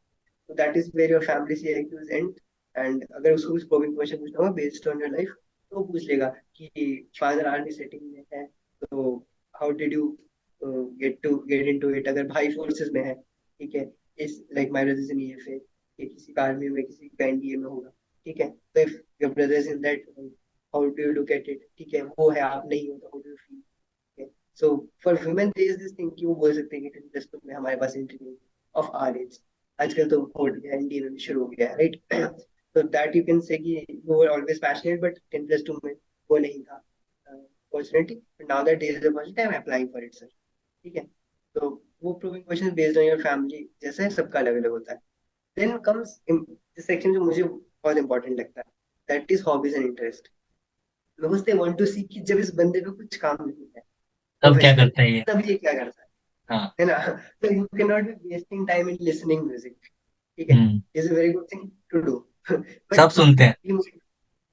so that is where your family CIQs end। and अगर उसको कुछ probing question पूछना होगा based on your life तो वो पूछ लेगा कि फादर आर्मी सेटिंग में है तो how did you get into it, अगर भाई फोर्सेस में है, ठीक है, इस like my brother in EFA, ये किसी का आर्मी में किसी का NDA में होगा, ठीक है, तो if your brother is in that how do you look at it, ठीक है, वो है आप नहीं हो तो how do you feel. So for women there is this thing कि वो बोल सकते हैं कि टेस्ट में हमारे पास इंटरव्यू ऑफ आर एज, आजकल तो हो गया है, शुरू हो गया है, राइट। तो दैट यू कैन से कि you were always passionate but 10+2 में वो नहीं था opportunity, but now that there is opportunity I am applying for it sir, ठीक है। तो वो proving question based on your family जैसे है, सबका अलग अलग होता है। देन कम्स सेक्शन जो मुझे बहुत इंपॉर्टेंट लगता है, that is hobbies and interest. Because they want to see कि जब इस बंदे को कुछ काम नहीं है तब क्या प्रोफेशनल, करता है ये? तब ये क्या करता हाँ। है ना। तो you can not be wasting time in listening music, ठीक है, hmm. Is a very good thing to do. सब बट सुनते हैं।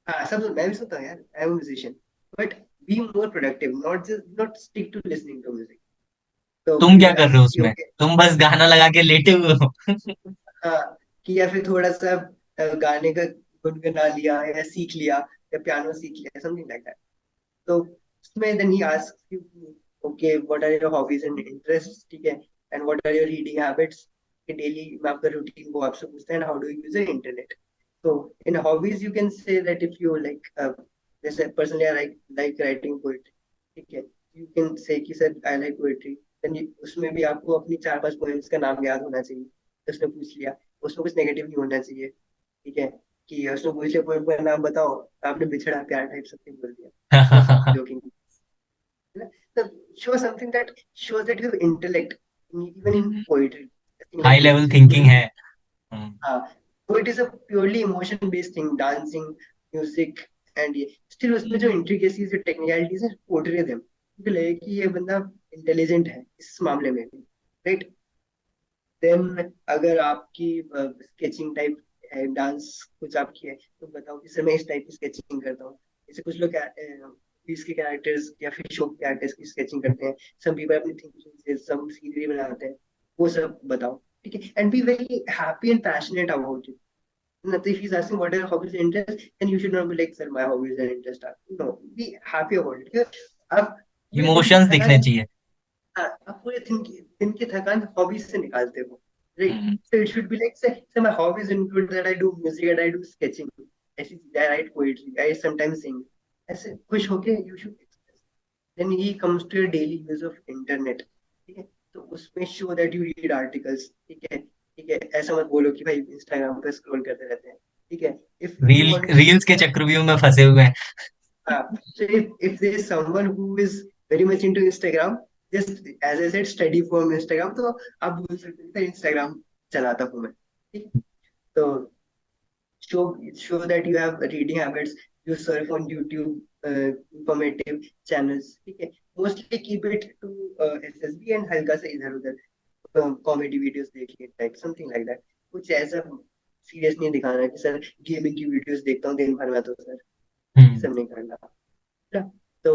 हाँ सब मैं भी सुनता हूँ यार, I am musician, but be more productive, not stick to listening to music. तो तुम कि क्या कर रहे हो कि उसमें? ओके, तुम बस गाना लगा के लेटे हुए हो। हाँ, कि या फिर थोड़ा सा गाने का गुनगुना लिया या सीख लिया या पियानो सीख लिया, समथिंग लाइक दैट। तो उसमें then he asks you okay what are your hobbies and interest, ठीक है, and what are your reading habits, कि डेली में आपका रूटीन वो आपसे पूछते हैं how do you use the internet. तो in hobbies you can say that if you like जैसे personally I like writing poetry, ठीक है, यू कैन से कि sir I like poetry, then उसमें भी आपको अपनी 4-5 पोएम्स का नाम याद होना चाहिए, तो उसने पूछ लिया, उसमें कुछ नेगेटिव नहीं होना चाहिए, ठीक है, कि उसने पूछ लिया पोएम का नाम बताओ, आपने बिछड़ा प्यार टाइप समथिंग बोल दिया, तो joking, so show something that shows that you have intellect even in poetry, something high like level poetry, thinking है। हम्म। so it is a purely emotion based thing, dancing, music, and ये still उसमें जो intricacies जो technicalities है portray them, मुझे लगे कि ये बंदा intelligent है इस मामले में भी, right। देन अगर आपकी स्केचिंग टाइप है, डांस कुछ आपकी है, तो बताओ कि सर मैं इस टाइप की स्केचिंग करता हूँ। जैसे कुछ लोग इसके कैरेक्टर्स या फिर शो के कैरेक्टर्स की स्केचिंग करते हैं, सम पीपल अपनी थिंकिंग से सम सीनरी बनाते हैं, वो सब बताओ, ठीक है, and be very happy and passionate about it. Not if he's asking what are your hobbies and interests, then you should not be like, sir, my hobbies and interests are. No, be happy about it. Because आप पूरे दिन की इमोशंस दिखने थकान, चाहिए। हाँ, आप पूरे दिन की थकान हॉबीज से निकालते हो, right. Hmm. So it should be like say my hobbies include that I do music and I do sketching, ऐसी चीजें, I write poetry, I sometimes sing, ऐसे खुश होके you should express. Then he comes to your daily use of internet, ठीक है, तो उसमें show that you read articles, ठीक है, ऐसा मत बोलो कि भाई इंस्टाग्राम पे स्क्रॉल करते रहते हैं, ठीक है, if you want to see reels के चक्रव्यूह में फंसे हुए हैं। so if there is someone who is very much into Instagram, just as I said, study from Instagram, तो आप बोल सकते हैं Instagram चलाता हूँ मैं, ठीक है? तो show that you have reading habits, you surf on YouTube, informative channels, ठीक है, mostly keep it to SSB and हल्का सा इधर उधर कॉमेडी वीडियोस देखिए टाइप समथिंग लाइक दैट, कुछ ऐसा सीरियस नहीं दिखाना कि सर गेमिंग की वीडियोस देखता हूँ दिन भर में तो सर ये हम्म। सब नहीं करना ना। तो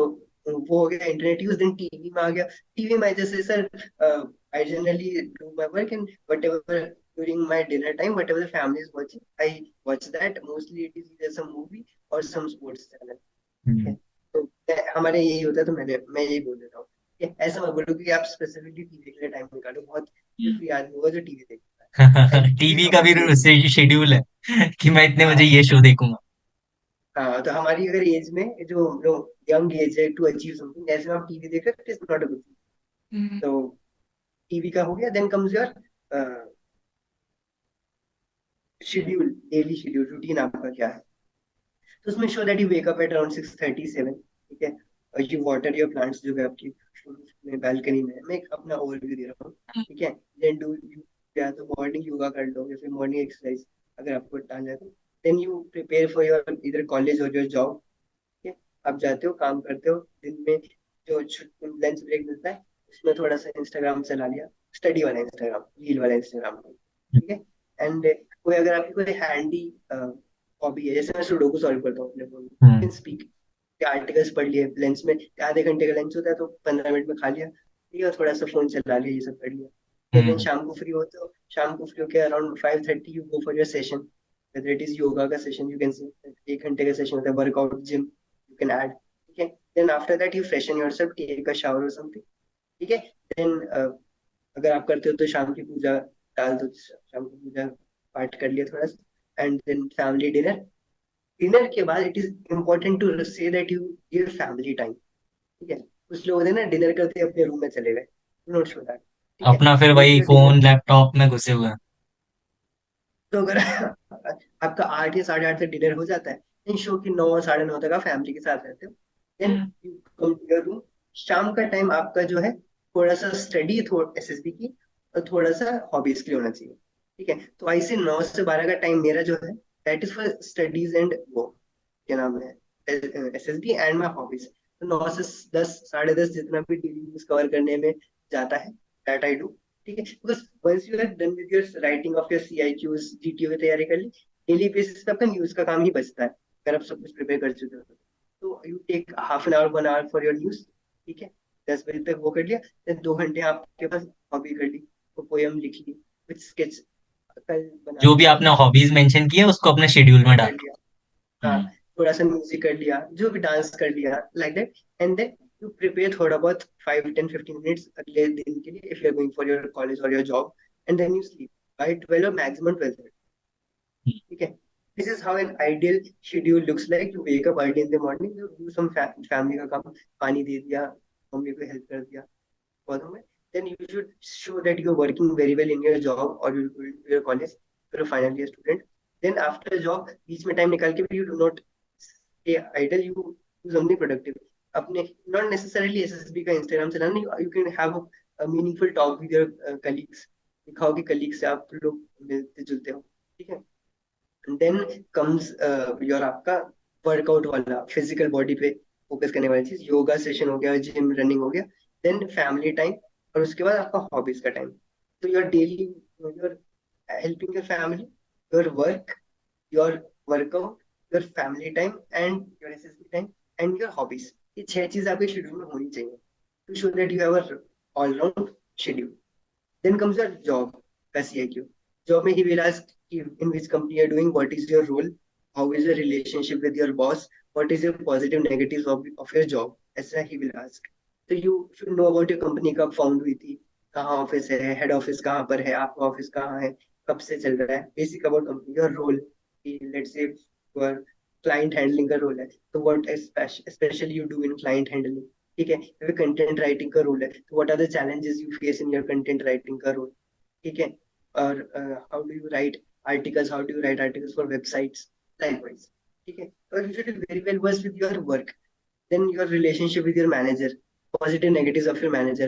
वो हो गया इंटरनेट यूज, देन टीवी में आ गया। टीवी में जैसे sir I generally do my work and whatever during my dinner time whatever the family is watching I watch that, mostly it is either some movie और सम स्पोर्ट्स चैनल, ठीक है। हम्म। तो हमारे यही होता है, तो मैं यही बोल देता हूँ कि ऐसा मत बोलो कि आप स्पेसिफिकली टीवी के लिए टाइम निकालो, बहुत फ्री आदमी होगा जो टीवी देखता है, टीवी टीवी का भी हमारी एज, शेड्यूल है कि मैं इतने बजे हाँ ये शो देखूंगा। हाँ, तो हमारी अगर एज में जो जो यंग एज है टू अचीव समथिंग, ऐसे में आप टीवी देख रहे हो, नॉट अ गुड। हम्म। तो टीवी का हो गया, then comes your schedule, daily schedule routine आपका क्या है। तो उसमें show that you wake up at around 6:37, ठीक है, और यू वाटर योर प्लांट्स जो है आपकी में बालकनी में, मैं एक अपना ओवरव्यू दे रहा हूँ, ठीक है। देन डू यू, या तो मॉर्निंग योगा कर लो या फिर मॉर्निंग एक्सरसाइज अगर आपको टाइम है तो, then you prepare for your either college और योर जॉब। ठीक है, आप जाते हो, काम करते हो, दिन में जो लंच ब्रेक मिलता है उसमें थोड़ा सा इंस्टाग्राम चला लिया, स्टडी वाला इंस्टाग्राम, रील वाला इंस्टाग्राम, ठीक है। एंड कोई अगर आपकी कोई हैंडी हॉबी है, जैसे मैं सुडोकू सॉल्व करता हूँ अपने फोन में, कैन स्पीक, आर्टिकल्स पढ़ लिए लंच में, आधे घंटे का लंच होता है तो 15 मिनट में खा लिया, ठीक है, और थोड़ा सा फोन चला लिया, ये सब कर लिया। फिर दिन शाम को फ्री होते हो, शाम को फ्री होकर around 5:30 you go for your session, whether it is yoga का सेशन, यू कैन से 1 घंटे का सेशन होता है, workout gym you can add, ठीक है। Then after that you freshen yourself, take a shower और समथिंग, ठीक है। देन अगर आप करते हो तो शाम की पूजा डाल दो, शाम की पूजा पाठ कर लिया थोड़ा सा, and then family dinner. Dinner के बाद it is important to say that you give family time, ठीक है। कुछ लोग होते हैं ना, डिनर करते अपने रूम में चले गए, नोट शो दैट, ठीक है। अपना फिर मेक वही योर डिनर। फोन लैपटॉप में घुसे हुए हैं। तो अगर आपका 8 या 8:30 तक डिनर हो जाता है, देन शो कि 9 साढ़े 9 तक आप फैमिली के साथ रहते हो, then you come to your room. शाम का टाइम आपका जो है थोड़ा सा स्टडी, थोड़ा एसएसबी की, और थोड़ा सा हॉबीज के लिए होना चाहिए, ठीक है। तो ऐसे 9 से 12 का टाइम मेरा जो है that is for studies and वो क्या नाम है, एसएसबी एंड माई हॉबीज। तो 9 से 10, साढ़े 10 जितना भी डेली यूज कवर करने में जाता है, दैट आई डू, ठीक है। Because once you are done with your writing of your CIQs, GTO की तैयारी कर ली, डेली बेसिस पे आपका न्यूज का काम ही बचता है, अगर आप सब कुछ प्रिपेयर कर चुके हो तो you take half an hour 1 hour for your news, ठीक है। 10 बजे तक वो कर लिया, फिर 2 घंटे आपके पास हॉबी कर ली, तो पोयम लिख ली, कुछ स्केच कल जो बनानी भी है आपने तो हॉबीज मेंशन की है उसको अपने शेड्यूल में कर डाल लिया, दो। हाँ, थोड़ा सा म्यूजिक कर लिया, जो भी डांस कर लिया, like that. And then you prepare थोड़ा बहुत 5, 10, 15 मिनट्स अगले दिन के लिए, if you are going for your college और your job, and then you sleep by 12 और मैक्सिमम 12, ठीक है। This is how an ideal schedule looks like. You wake up early in the morning, you do some family का काम, पानी दे दिया, मम्मी को हेल्प कर दिया पौधों में, then you should show that you're working very well in your job or your college, you're a final year student. Then after job बीच में टाइम निकाल के भी you do not stay idle, you do something productive, अपने not necessarily एसएसबी का इंस्टाग्राम चलाना, you can have a meaningful talk with your colleagues, दिखाओ कि colleagues से आप लोग मिलते जुलते हो, ठीक है। देन कम्स योर आपका वर्कआउट वाला, फिजिकल बॉडी पे फोकस करने वाली चीज, योगा सेशन हो गया, जिम रनिंग हो गया, देन फैमिली टाइम, और उसके बाद आपका हॉबीज का टाइम। तो your daily, your helping your family, your work, your workout, your family time and your SSB time and your hobbies, ये 6 चीज आपके शेड्यूल में होनी चाहिए to show that you have a all round schedule. Then comes your job का CIQ. Job में he will ask you in which company you are doing, what is your role, how is your relationship with your boss, what is your positive negatives of your job, ऐसा he will ask. तो you should know about your company, कब फाउंड हुई थी, कहाँ ऑफिस है, हेड ऑफिस कहाँ पर है, आपका ऑफिस कहाँ है, कब से चल रहा है, basic about company, your role, let's say your client handling का रोल है, तो what specially you do in client handling, ठीक है। अगर कंटेंट राइटिंग का रोल है तो what are the challenges you face in your content writing का रोल, ठीक है। और how do you write articles, how do you write articles for websites, likewise, ठीक है। और you should be very well versed with your work, then your relationship with your manager, positive negatives of your manager.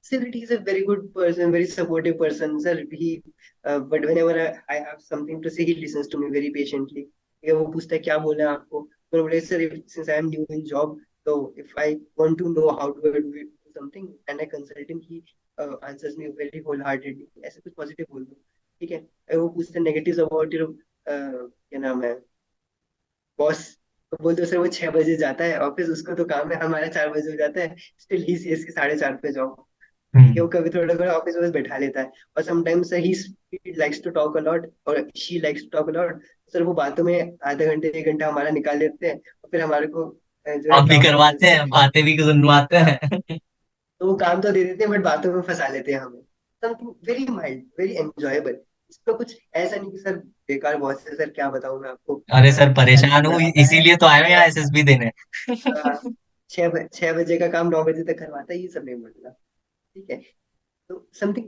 Still, he is a very good person, very supportive person, sir. But whenever I have something to say, he listens to me very patiently. ये वो पूछता है क्या बोलना है आपको, तो मैं बोले sir, since I am new in job, so if I want to know how to do something and I consult him, he answers me very wholeheartedly. ऐसे कुछ पॉजिटिव बोल दो, ठीक है। अगर वो पूछते हैं नेगेटिव्स अबाउट योर क्या नाम है, बॉस, तो बोलते हैं, सर वो 6 बजे जाता है ऑफिस, उसको तो काम है, हमारा 4 बजे हो जाता है, स्टिल ही सीएस के 4:30 पे जाओ, ठीक है। हम्म। वो कभी थोड़ा थोड़ा ऑफिस में बैठा लेता है, और sometimes he likes to talk a lot और she likes to talk a lot, sir वो बातों में आधा घंटे 1 घंटा हमारा निकाल लेते हैं, और फिर हमारे को जो है आप भी काम वाम करवाते मिलता हैं, है, बातें भी सुनवाते हाँ, हैं। तो वो काम तो दे देते हैं बट बातों में फंसा लेते हैं हमें, something very mild, very enjoyable. इसमें कुछ ऐसा नहीं कि सर बेकार बॉस है, सर क्या बताऊं मैं आपको, अरे सर सैलरी परेशान हूँ, बढ़ाता है, इसीलिए तो आए हो यहाँ एसएसबी देने। 6 बजे का काम 9 बजे तक करवाता है, ये सब नहीं बोलना, ठीक है। तो something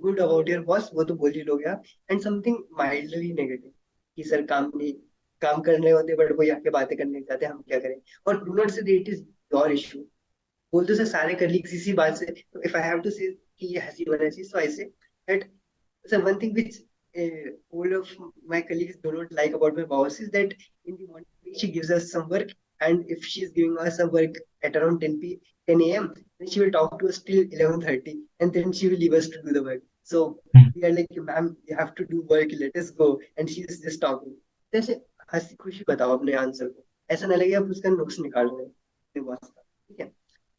good about your boss वो तो बोल ही लोगे आप, एंड समथिंग माइल्डली नेगेटिव कि सर काम नहीं, काम करने होते बट कोई आके बातें करने लग जाते हैं, हम क्या करें। और डू नॉट से इट इज योर इशू, बोल दो सर सारे कलीग्स इसी बात से, तो इफ आई हैव टू से कि ये हंसी वाला चीज, तो I say that sir one thing which all of my colleagues do not like about my boss is that in the morning she gives us some work, and if she's giving us some work at around 10 a.m., then she will talk to us till 11:30, and then she will leave us to do the work. So hmm, we are like, ma'am, you have to do work, let us go, and she is just talking. जैसे हंसी खुशी बताओ अपने आंसर को, ऐसा ना लगे आप उसका नुक्स निकाल रहे हैं अपने बॉस का, ठीक है?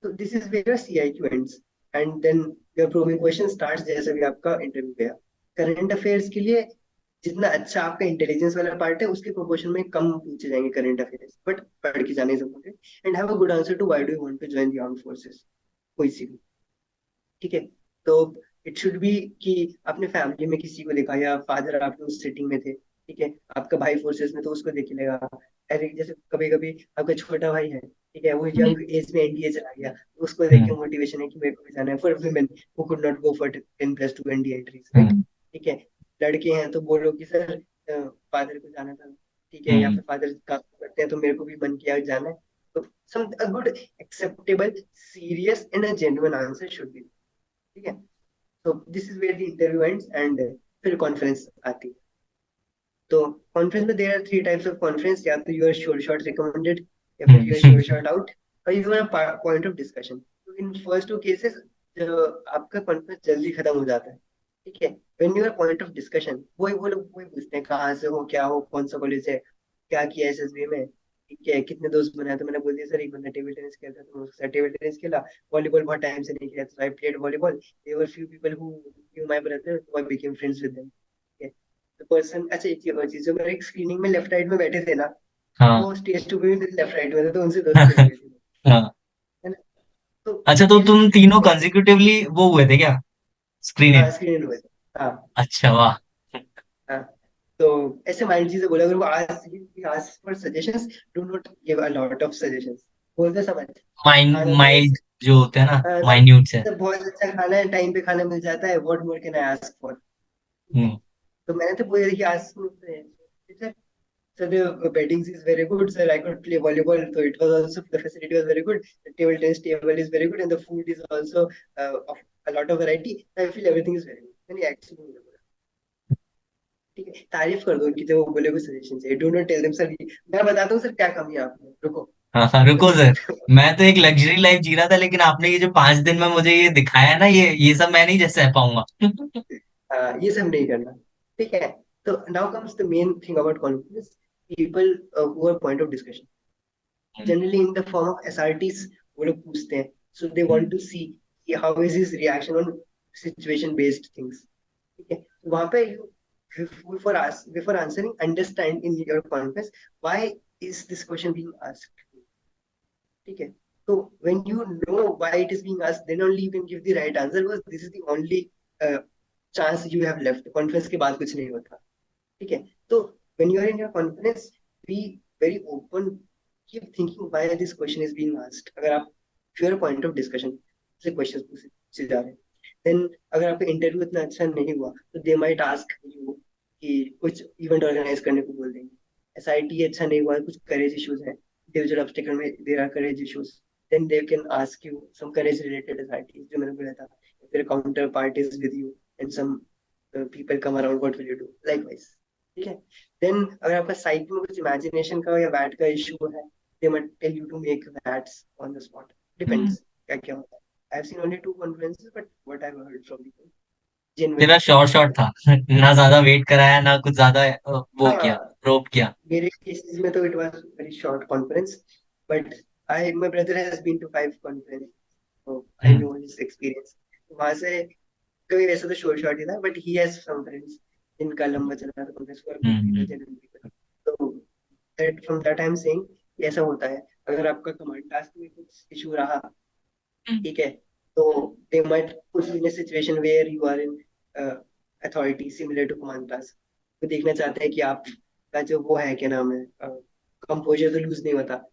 तो this is where your CIQ ends, and then your probing question starts जैसे भी आपका इंटरव्यू गया। करंट अफेयर्स के लिए जितना अच्छा आपका इंटेलिजेंस वाला पार्ट है उसके प्रोपोर्शन में कम पूछे जाएंगे करंट अफेयर्स, बट पढ़ के जाने से and have a good answer to why do you want to join the armed forces, कोई सी भी, ठीक है? तो इट शुड बी कि आपने फैमिली में किसी को देखा, या फादर आपके उस सेटिंग में थे, ठीक है, आपका भाई फोर्सेस में तो उसको देख लेगा। अरे जैसे कभी कभी आपका छोटा भाई है, ठीक है, वो यंग एज में NDA चला गया, तो उसको देख के हम्म, मोटिवेशन है कि मेरे को भी जाना है। For women who could not go for 10+2 NDA entries, right? Hmm, ठीक है, लड़के हैं तो बोलो कि सर फादर को जाना था, ठीक है, या हम्म, फिर फादर काम करते हैं तो मेरे को भी मन किया जाना है। तो some a good acceptable serious and a genuine answer should be, ठीक है? तो this is where the interview ends, and फिर कॉन्फ्रेंस आती है। तो कॉन्फ्रेंस में there are three types of conference, या तो you are sure shot recommended, या फिर you are sure hmm, shot out, और you are point of discussion. तो इन फर्स्ट टू केसेस आपका कॉन्फ्रेंस जल्दी खत्म हो जाता है, ठीक है? When you are point of discussion, वो लोग वही पूछते हैं कहाँ से हो, क्या हो, कौन सा कॉलेज है, क्या किया SSB में, ठीक है, कितने दोस्त बनाए। तो मैंने बोल दिया सर एक बंदा टेबल टेनिस खेलता था, तो उसके साथ टेबल टेनिस खेला। वॉलीबॉल बहुत टाइम से नहीं खेला, तो I played volleyball. There were few people who knew my brother, so I became friends with them. तो पर्सन, अच्छा एक और चीज, जो मेरे स्क्रीनिंग में लेफ्ट राइट में बैठे थे ना, हाँ। वो स्टेज टू पे भी मेरे लेफ्ट राइट में थे, तो उनसे दोस्ती हो गई थी, हाँ। है ना? तो अच्छा, तो स्टेज तुम तीनों कंसेक्यूटिवली वो हुए थे क्या, स्क्रीन हाँ इन? स्क्रीन हुए थे, हाँ। अच्छा, वाह। हाँ, तो ऐसे माइंड चीजें बोला, अगर वो ask for suggestions, do not give a lot of suggestions. बोलते समझ, खाना तो माइल्ड बस, जो होते हैं ना, सब माइन्यूट से। सब बहुत अच्छा खाना है, टाइम पे खाना मिल जाता है, what more can I ask for, ठीक है? हम्म, तो मैंने तो बोला कि ask, so the bettings is very good, sir. I could play volleyball, so it was also, the facility was very good. The table tennis table is very good, and the food is also of a lot of variety. I feel everything is very good. मैंने actually बोला, ठीक है, तारीफ कर दो उनकी, जब वो बोले कुछ सजेशन चाहिए, do not tell them sir, मैं बताता हूँ सर क्या कमी है आप में, रुको। हाँ हाँ, रुको ऐसे सर। बोलते हो। मैं तो एक लग्जरी लाइफ जी रहा था, लेकिन आपने ये जो 5 दिन में मुझे ये दिखाया ना, ये सब मैं नहीं जैसे सह पाऊंगा। हाँ, ये सब नहीं करना, ठीक है? तो now comes the main thing about conference, people who are point of discussion, generally in the form of SRTs, वो लोग पूछते हैं। So they want to see how is his reaction on situation based things, ठीक है? तो वहां पे you, before answering, understand in your conference why is this question being asked, ठीक है? तो when you know why it is being asked, then only you can give the right answer, because this is the only uh, chance you have left। Conference के बाद कुछ नहीं होता, ठीक है? तो when you are in your conference, be very open, keep thinking why this question is being asked। अगर आप your point of discussion से क्वेश्चन पूछे जा रहे हैं, देन अगर आपका इंटरव्यू इतना अच्छा नहीं हुआ, तो दे माइट आस्क यू कि कुछ इवेंट ऑर्गेनाइज करने को बोल देंगे। SIT अच्छा नहीं हुआ, कुछ करेज इश्यूज हैं, इंडिविजुअल ऑब्स्टिकल में there are courage issues, then they can ask you some courage related SIT, जो मैंने बोला था। फिर counter part is with you, and some people come around, what will you do likewise, ठीक है? देन अगर आपका साइट में कुछ इमेजिनेशन का या वैट का इशू है, दे might tell you to make watts on the spot, hmm, depends क्या क्या होता है। I have seen only 2 conferences, but what I've heard from people, genuine तेरा शॉर्ट शॉर्ट feedback। था। ना ज्यादा वेट कराया, ना कुछ ज्यादा वो किया, हाँ, प्रोब किया। मेरे केसेस में तो it was very short conference, but I my brother has been to 5 conferences, so I hmm, know his experience। वहां से कभी वैसे तो शॉर्ट शॉर्ट ही था, but he has some friends जिनका लंबा चला था conference, for good people, hmm, genuine people. तो that from that I am saying, ऐसा होता है। अगर आपका कमांड टास्क में कुछ इशू रहा, हम्म, ठीक है, तो they might put you in a situation where you are in authority similar to command task. वो देखना चाहते हैं कि आपका जो वो है, क्या नाम है, कंपोजर तो लूज नहीं होता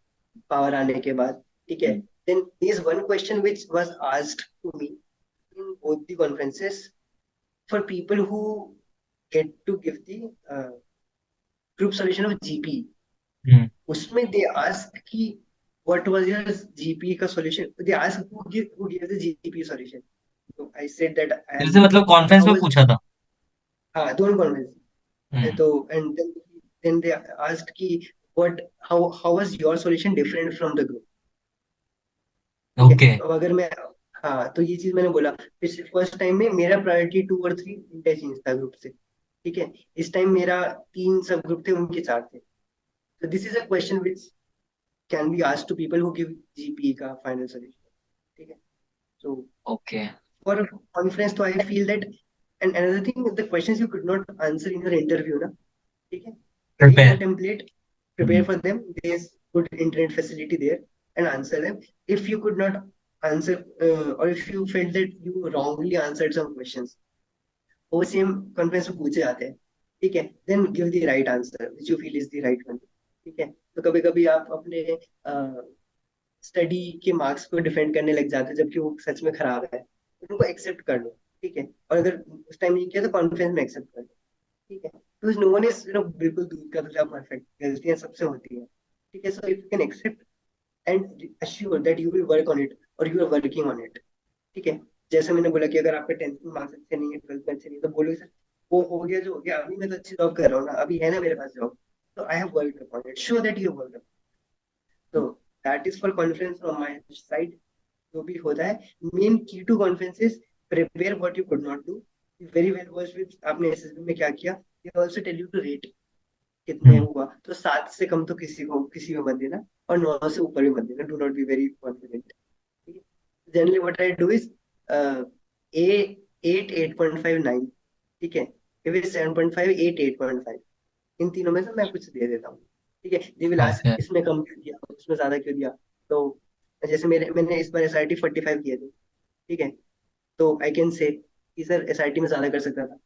पावर आने के बाद, ठीक है? Then this one question which was asked to me in both the conferences, for people who get to give the group solution of GP, हम्म। उसमें they ask कि what was your GP का solution, they ask who gave the GP solution, so I said that I तेरे am से मतलब कॉन्फ्रेंस how में was, पूछा था? हाँ दोनों कॉन्फ्रेंस। हम्म। तो एंड देन दे आस्क्ड कि what how was your solution different from the group. ठीक है, ओके। तो अगर मैं, हाँ तो ये चीज मैंने बोला, पिछले फर्स्ट टाइम में मेरा प्रायोरिटी 2 और 3 इंटरचेंज था ग्रुप से। ठीक है, इस टाइम मेरा 3 सब ग्रुप थे, उनके 4 थे। तो this is a question which can be asked to people who give GP का फाइनल सॉल्यूशन। ठीक है, so okay. for conference, so I feel that, and another thing, the questions you could not answer in your interview na, ठीक है, prepare. recontemplate, prepare hmm. for them. There's good internet facility there, and answer them. If you could not answer, or if you felt that you wrongly answered some questions, वो सेम कॉन्फ्रेंस में पूछे जाते हैं। ठीक है, then give the right answer which you feel is the right one. ठीक है, तो कभी कभी आप अपने स्टडी के मार्क्स को डिफेंड करने लग जाते हैं जबकि वो सच में खराब है, तो उनको एक्सेप्ट कर लो। ठीक है, और अगर उस टाइम नहीं किया तो कॉन्फ्रेंस में एक्सेप्ट कर लो। ठीक है, तो नो वन इज बिल्कुल दूर का तुझा परफेक्ट, गलतियां सबसे होती है। ठीक है, so if you can accept and assure that you will work on it, और you are working on it. ठीक है, जैसे मैंने बोला कि अगर आपके 10th में मार्क्स अच्छे नहीं है, 12th में अच्छे नहीं है, तो बोलो सर वो हो गया जो हो गया, अभी मैं तो अच्छी जॉब कर रहा हूँ ना, अभी है ना मेरे पास जॉब, तो I have worked upon it, show that you worked. तो that is for conference from my side. जो भी होता है, main key to conference is prepare what you could not do, very well versed with आपने एसएसबी में क्या किया, ये also tell you to rate कितने हम्म। हुआ। तो 7 से कम तो किसी को किसी में मत देना, और 9 से ऊपर भी मत देना, do not be very confident. Generally what I do is a 8, 8.5, 9। ठीक है, if it's 7.5, 8, 8.5, इन तीनों में से मैं कुछ दे देता हूँ। ठीक है, दे विल ओके। आस्क इसमें कम क्यों दिया, उसमें ज्यादा क्यों दिया। तो जैसे मैंने इस बार एसआईटी 45 किए थे। ठीक है, तो आई कैन से कि सर एसआईटी में ज्यादा कर सकता था।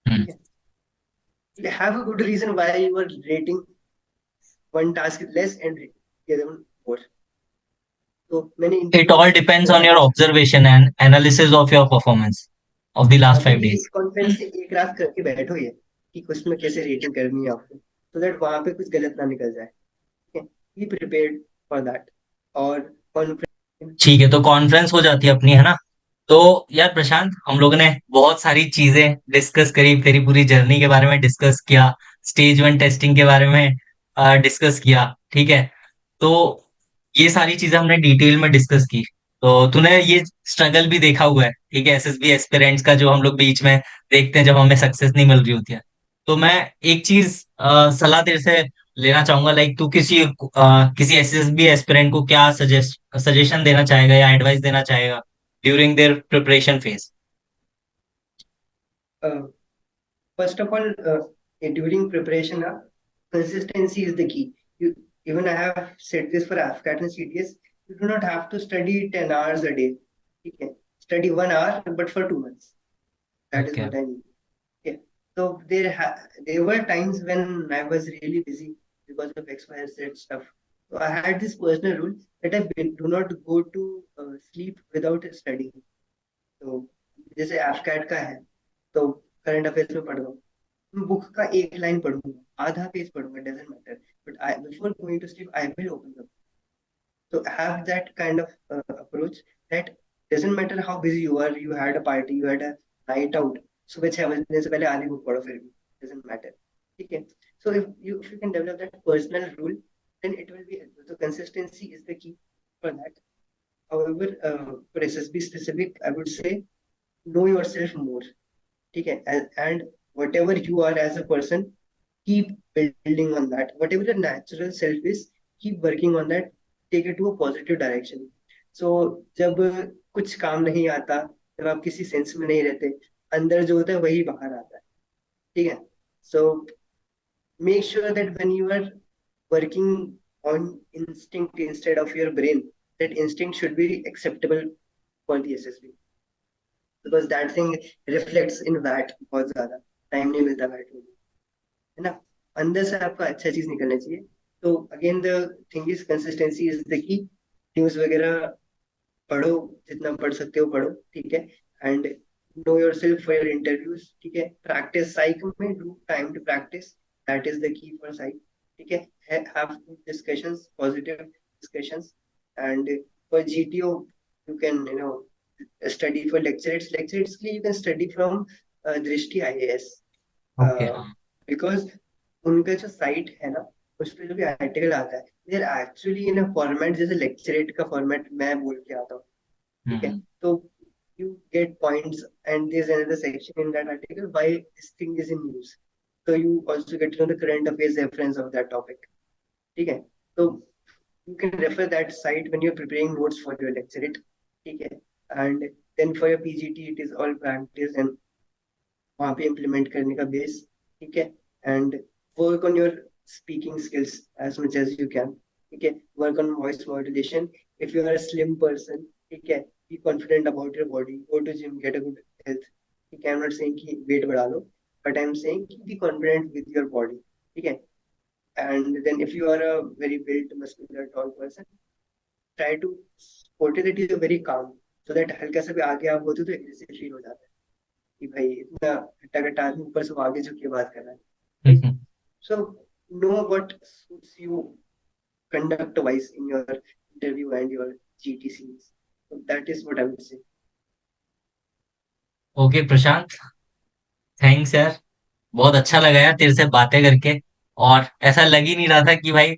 हम्म। ठीक है, have a good reason why you are rating one task less and the other one more। तो मैंने It इंटरव्यू all में depends on बोला your observation and analysis of your performance of the last हाँ, तो five ये days. इस कॉन्फ्रेंस से एक रात करके बैठो ये, कि कुछ में कैसे रेटिंग करनी है आपको, सो दैट वहां पे कुछ गलत ना निकल जाए। ठीक है, बी प्रिपेयर्ड फॉर दैट। और कॉन्फ्रेंस, ठीक है, तो कॉन्फ्रेंस हो जाती है अपनी, है ना? तो यार प्रशांत, हम लोगों ने बहुत सारी चीजें डिस्कस करी, तेरी पूरी जर्नी के बारे में डिस्कस किया, स्टेज 1 टेस्टिंग के बारे में डिस्कस किया। ठीक है, तो ये सारी चीजें हमने डिटेल में डिस्कस की। तो तूने ये स्ट्रगल भी देखा हुआ है, ठीक है, एसएसबी एस्पिरेंट्स का, जो हम लोग बीच में देखते हैं जब हमें सक्सेस नहीं मिल रही होती है। तो मैं एक चीज सलाह तेरे से लेना चाहूंगा, लाइक तू किसी एसएसबी एस्पिरेंट को क्या सजेशन देना चाहेगा या एडवाइस देना चाहेगा during their preparation phase? first of all, during preparation, consistency is the key. You, even I have said this for AFCAT and CTS, you do not have to study 10 hours a day. Okay? Study 1 hour, but for 2 months. That is okay. what I mean. Okay. So there were times when I was really busy because of XYZ stuff. So I had this personal rule that do not go to sleep without studying. तो जैसे AFCAT का है, तो करंट अफेयर्स में पढ़ रहा हूँ, बुक का एक लाइन पढ़ूंगा, आधा पेज पढ़ूंगा, doesn't matter, but I before going to sleep I will open the, so have that kind of approach, that doesn't matter how busy you are, you had a party, you had a night out, सुबह 6 बजने से पहले आधी बुक पढ़ो फिर भी, doesn't matter। ठीक है, so if you can develop that personal rule, then it will be helpful, so consistency is the key for that। However, for SSB specific, I would say know yourself more। ठीक है, and whatever you are as a person, keep building on that, whatever your natural self is, keep working on that, take it to a positive direction। So जब कुछ काम नहीं आता, जब आप किसी सेंस में नहीं रहते, अंदर जो होता है वही बाहर आता है। ठीक है, so make sure that when you are working on instinct instead of your brain, that instinct should be acceptable for the SSB, because that thing reflects in VAT बहुत ज्यादा, टाइम नहीं मिलता VAT में, है ना, अंदर से आपका अच्छा चीज निकलना चाहिए। तो again the thing is consistency is the key. News वगैरह पढ़ो, जितना पढ़ सकते हो पढ़ो। ठीक है, and know yourself for your interviews. ठीक है, प्रैक्टिस साइक में, do time to practice, that is the key for psych. ठीक है, have discussions, positive discussions. And for GTO, you can study for lecture, it's के लिए you can study from दृष्टि आईएएस, ओके, हाँ। बिकॉज उनका जो साइट है ना, उस पर जो भी आर्टिकल आता है, they are actually in a format जैसे लेक्चरेट का फॉर्मेट मैं बोल के आता हूँ। ठीक है, हम्म। तो you get points, and there's another section in that article why this thing is in use, so you also get to know the current affairs reference of that topic. ठीक है, तो you can refer that site when you're preparing notes for your lecture it. ठीक है, and then for your PGT it is all practice and वहाँ पे implement करने का base. ठीक है, and work on your speaking skills as much as you can. ठीक है, work on voice modulation. If you are a slim person, ठीक है, be confident about your body, go to gym, get a good health. ठीक है, I'm not saying कि weight बढ़ा लो, but I'm saying कि be confident with your body. ठीक है, and then if you are a very built muscular tall person, try to portray that you're very calm, so that हल्का सा भी आगे आप होते हो तो aggressive feel हो जाता है कि भाई इतना हट्टा कट्टा आदमी ऊपर से वो आगे झुक के बात कर रहा है, right? So know what suits you conduct wise in your interview and your GTCs. So that is what I would say. Okay Prashant, thanks यार। बहुत अच्छा लगा यार तेरे से बातें करके। और ऐसा लग ही नहीं रहा था कि भाई,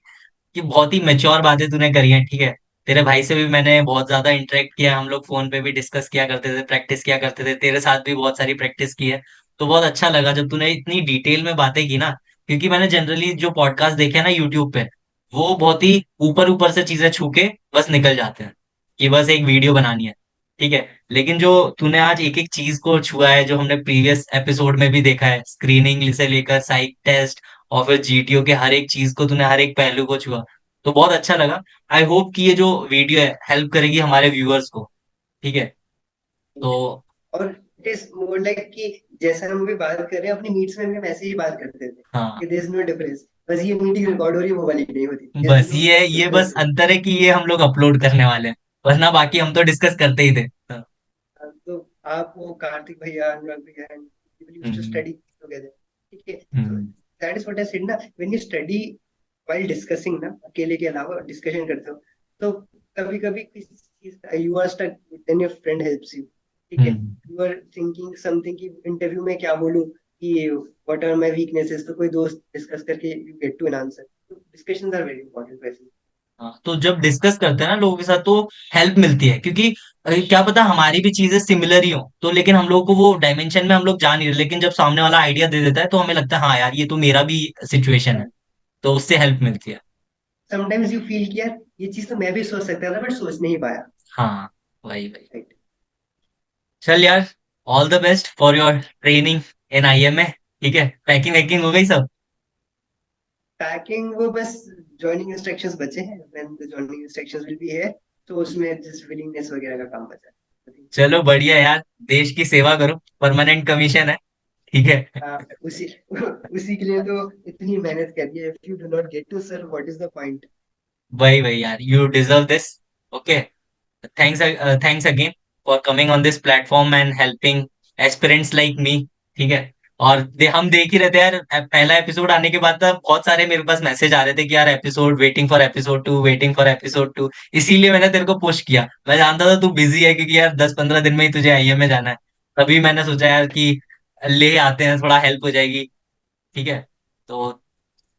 कि बहुत ही मेच्योर बातें तूने करी हैं, ठीक है। तेरे भाई से भी मैंने बहुत ज्यादा इंटरेक्ट किया, हम लोग फोन पे भी डिस्कस किया करते थे, प्रैक्टिस किया करते थे, तेरे साथ भी बहुत सारी प्रैक्टिस की है। तो बहुत अच्छा लगा जब तूने इतनी डिटेल में बातें की ना। क्योंकि मैंने जनरली जो पॉडकास्ट देखे हैं ना यूट्यूब पे, वो बहुत ही ऊपर ऊपर से चीजें छू के बस निकल जाते हैं कि बस एक वीडियो बनानी है, ठीक है। लेकिन जो तूने आज एक एक चीज को छुआ है, जो हमने प्रीवियस एपिसोड में भी देखा है, स्क्रीनिंग से लेकर साइक टेस्ट और फिर जीटीओ के हर एक चीज को तूने, हर एक पहलू को छुआ, तो बहुत अच्छा लगा। आई होप कि ये जो वीडियो है हेल्प करेगी हमारे व्यूअर्स को, ठीक है। तो और इट इज मोर लाइक कि जैसा हम भी बात कर रहे हैं अपनी मीट्स में भी हम ऐसे ही बात करते थे हाँ, कि देयर इज नो डिफरेंस, बस ये मीटिंग रिकॉर्ड हो रही है वो वाली नहीं होती, देयर इज बस नो ये बस डिफरेंस। अंतर है कि ये हम लोग अपलोड करने वाले हैं, वरना बाकी हम तो डिस्कस करते ही थे। हाँ। तो आप वो कार्तिक भैया, अनुराग भैया and people used to hmm. Study together. ठीक है, तो hmm. That is what I said ना, when you study while discussing ना, अकेले के अलावा डिस्कशन करते हो, तो कभी कभी किसी चीज you are stuck, then your friend helps you. ठीक है, हम्म। यू आर थिंकिंग समथिंग कि इंटरव्यू में क्या बोलूं, कि व्हाट आर माय वीकनेसेस, तो कोई दोस्त डिस्कस करके you get to an answer. तो डिस्कशंस आर वेरी इंपॉर्टेंट वैसे। हाँ, तो जब डिस्कस करते हैं ना लोगों के साथ तो हेल्प मिलती है, क्योंकि क्या पता हमारी भी चीजें सिमिलर ही हो, तो लेकिन हम लोग को वो डायमेंशन में हम लोग जा नहीं रहे, लेकिन जब सामने वाला आइडिया दे देता है तो हमें लगता है हाँ यार ये तो मेरा भी सिचुएशन है, तो उससे हेल्प मिलती है। समटाइम्स यू फील कि यार ये चीज तो मैं भी सोच सकता था बट सोच नहीं पाया। हाँ, वही वही। राइट। चल यार, all the best for your training in IMA, ठीक है। पैकिंग वैकिंग हो गई सब? पैकिंग वो बस जॉइनिंग इंस्ट्रक्शंस बचे हैं, when the joining instructions will be here, तो उसमें जस्ट विलिंगनेस वगैरह का काम बचा है। चलो बढ़िया यार, देश की सेवा करो, परमानेंट कमीशन है, ठीक है। उसी उसी के लिए तो इतनी मेहनत करी है, if you do not get to sir what is the point. वही वही यार, you deserve this. Okay, thanks thanks again for coming on this platform and helping aspirants like me, ठीक है। और हम देख ही रहे थे यार, पहला एपिसोड आने के बाद तक बहुत सारे मेरे पास मैसेज आ रहे थे कि यार episode, waiting for episode 2, waiting for episode 2। इसीलिए मैंने तेरे को पुश किया, मैं जानता था तू बिजी है, क्योंकि यार 10-15 दिन में ही तुझे आईएम में जाना है। तभी मैंने सोचा यार कि ले आते हैं, थोड़ा हेल्प हो जाएगी, ठीक है। तो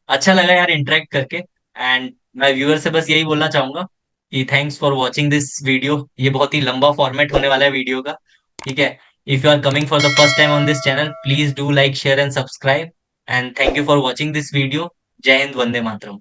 अच्छा लगा यार इंटरेक्ट करके। एंड मैं व्यूअर से बस यही बोलना चाहूंगा कि thanks for watching this video. ये बहुत ही लंबा फॉर्मेट होने वाला है वीडियो का, ठीक है। If you are coming for the first time on this channel, please do like, share and subscribe. And thank you for watching this video. जय हिंद, वंदे मातरम।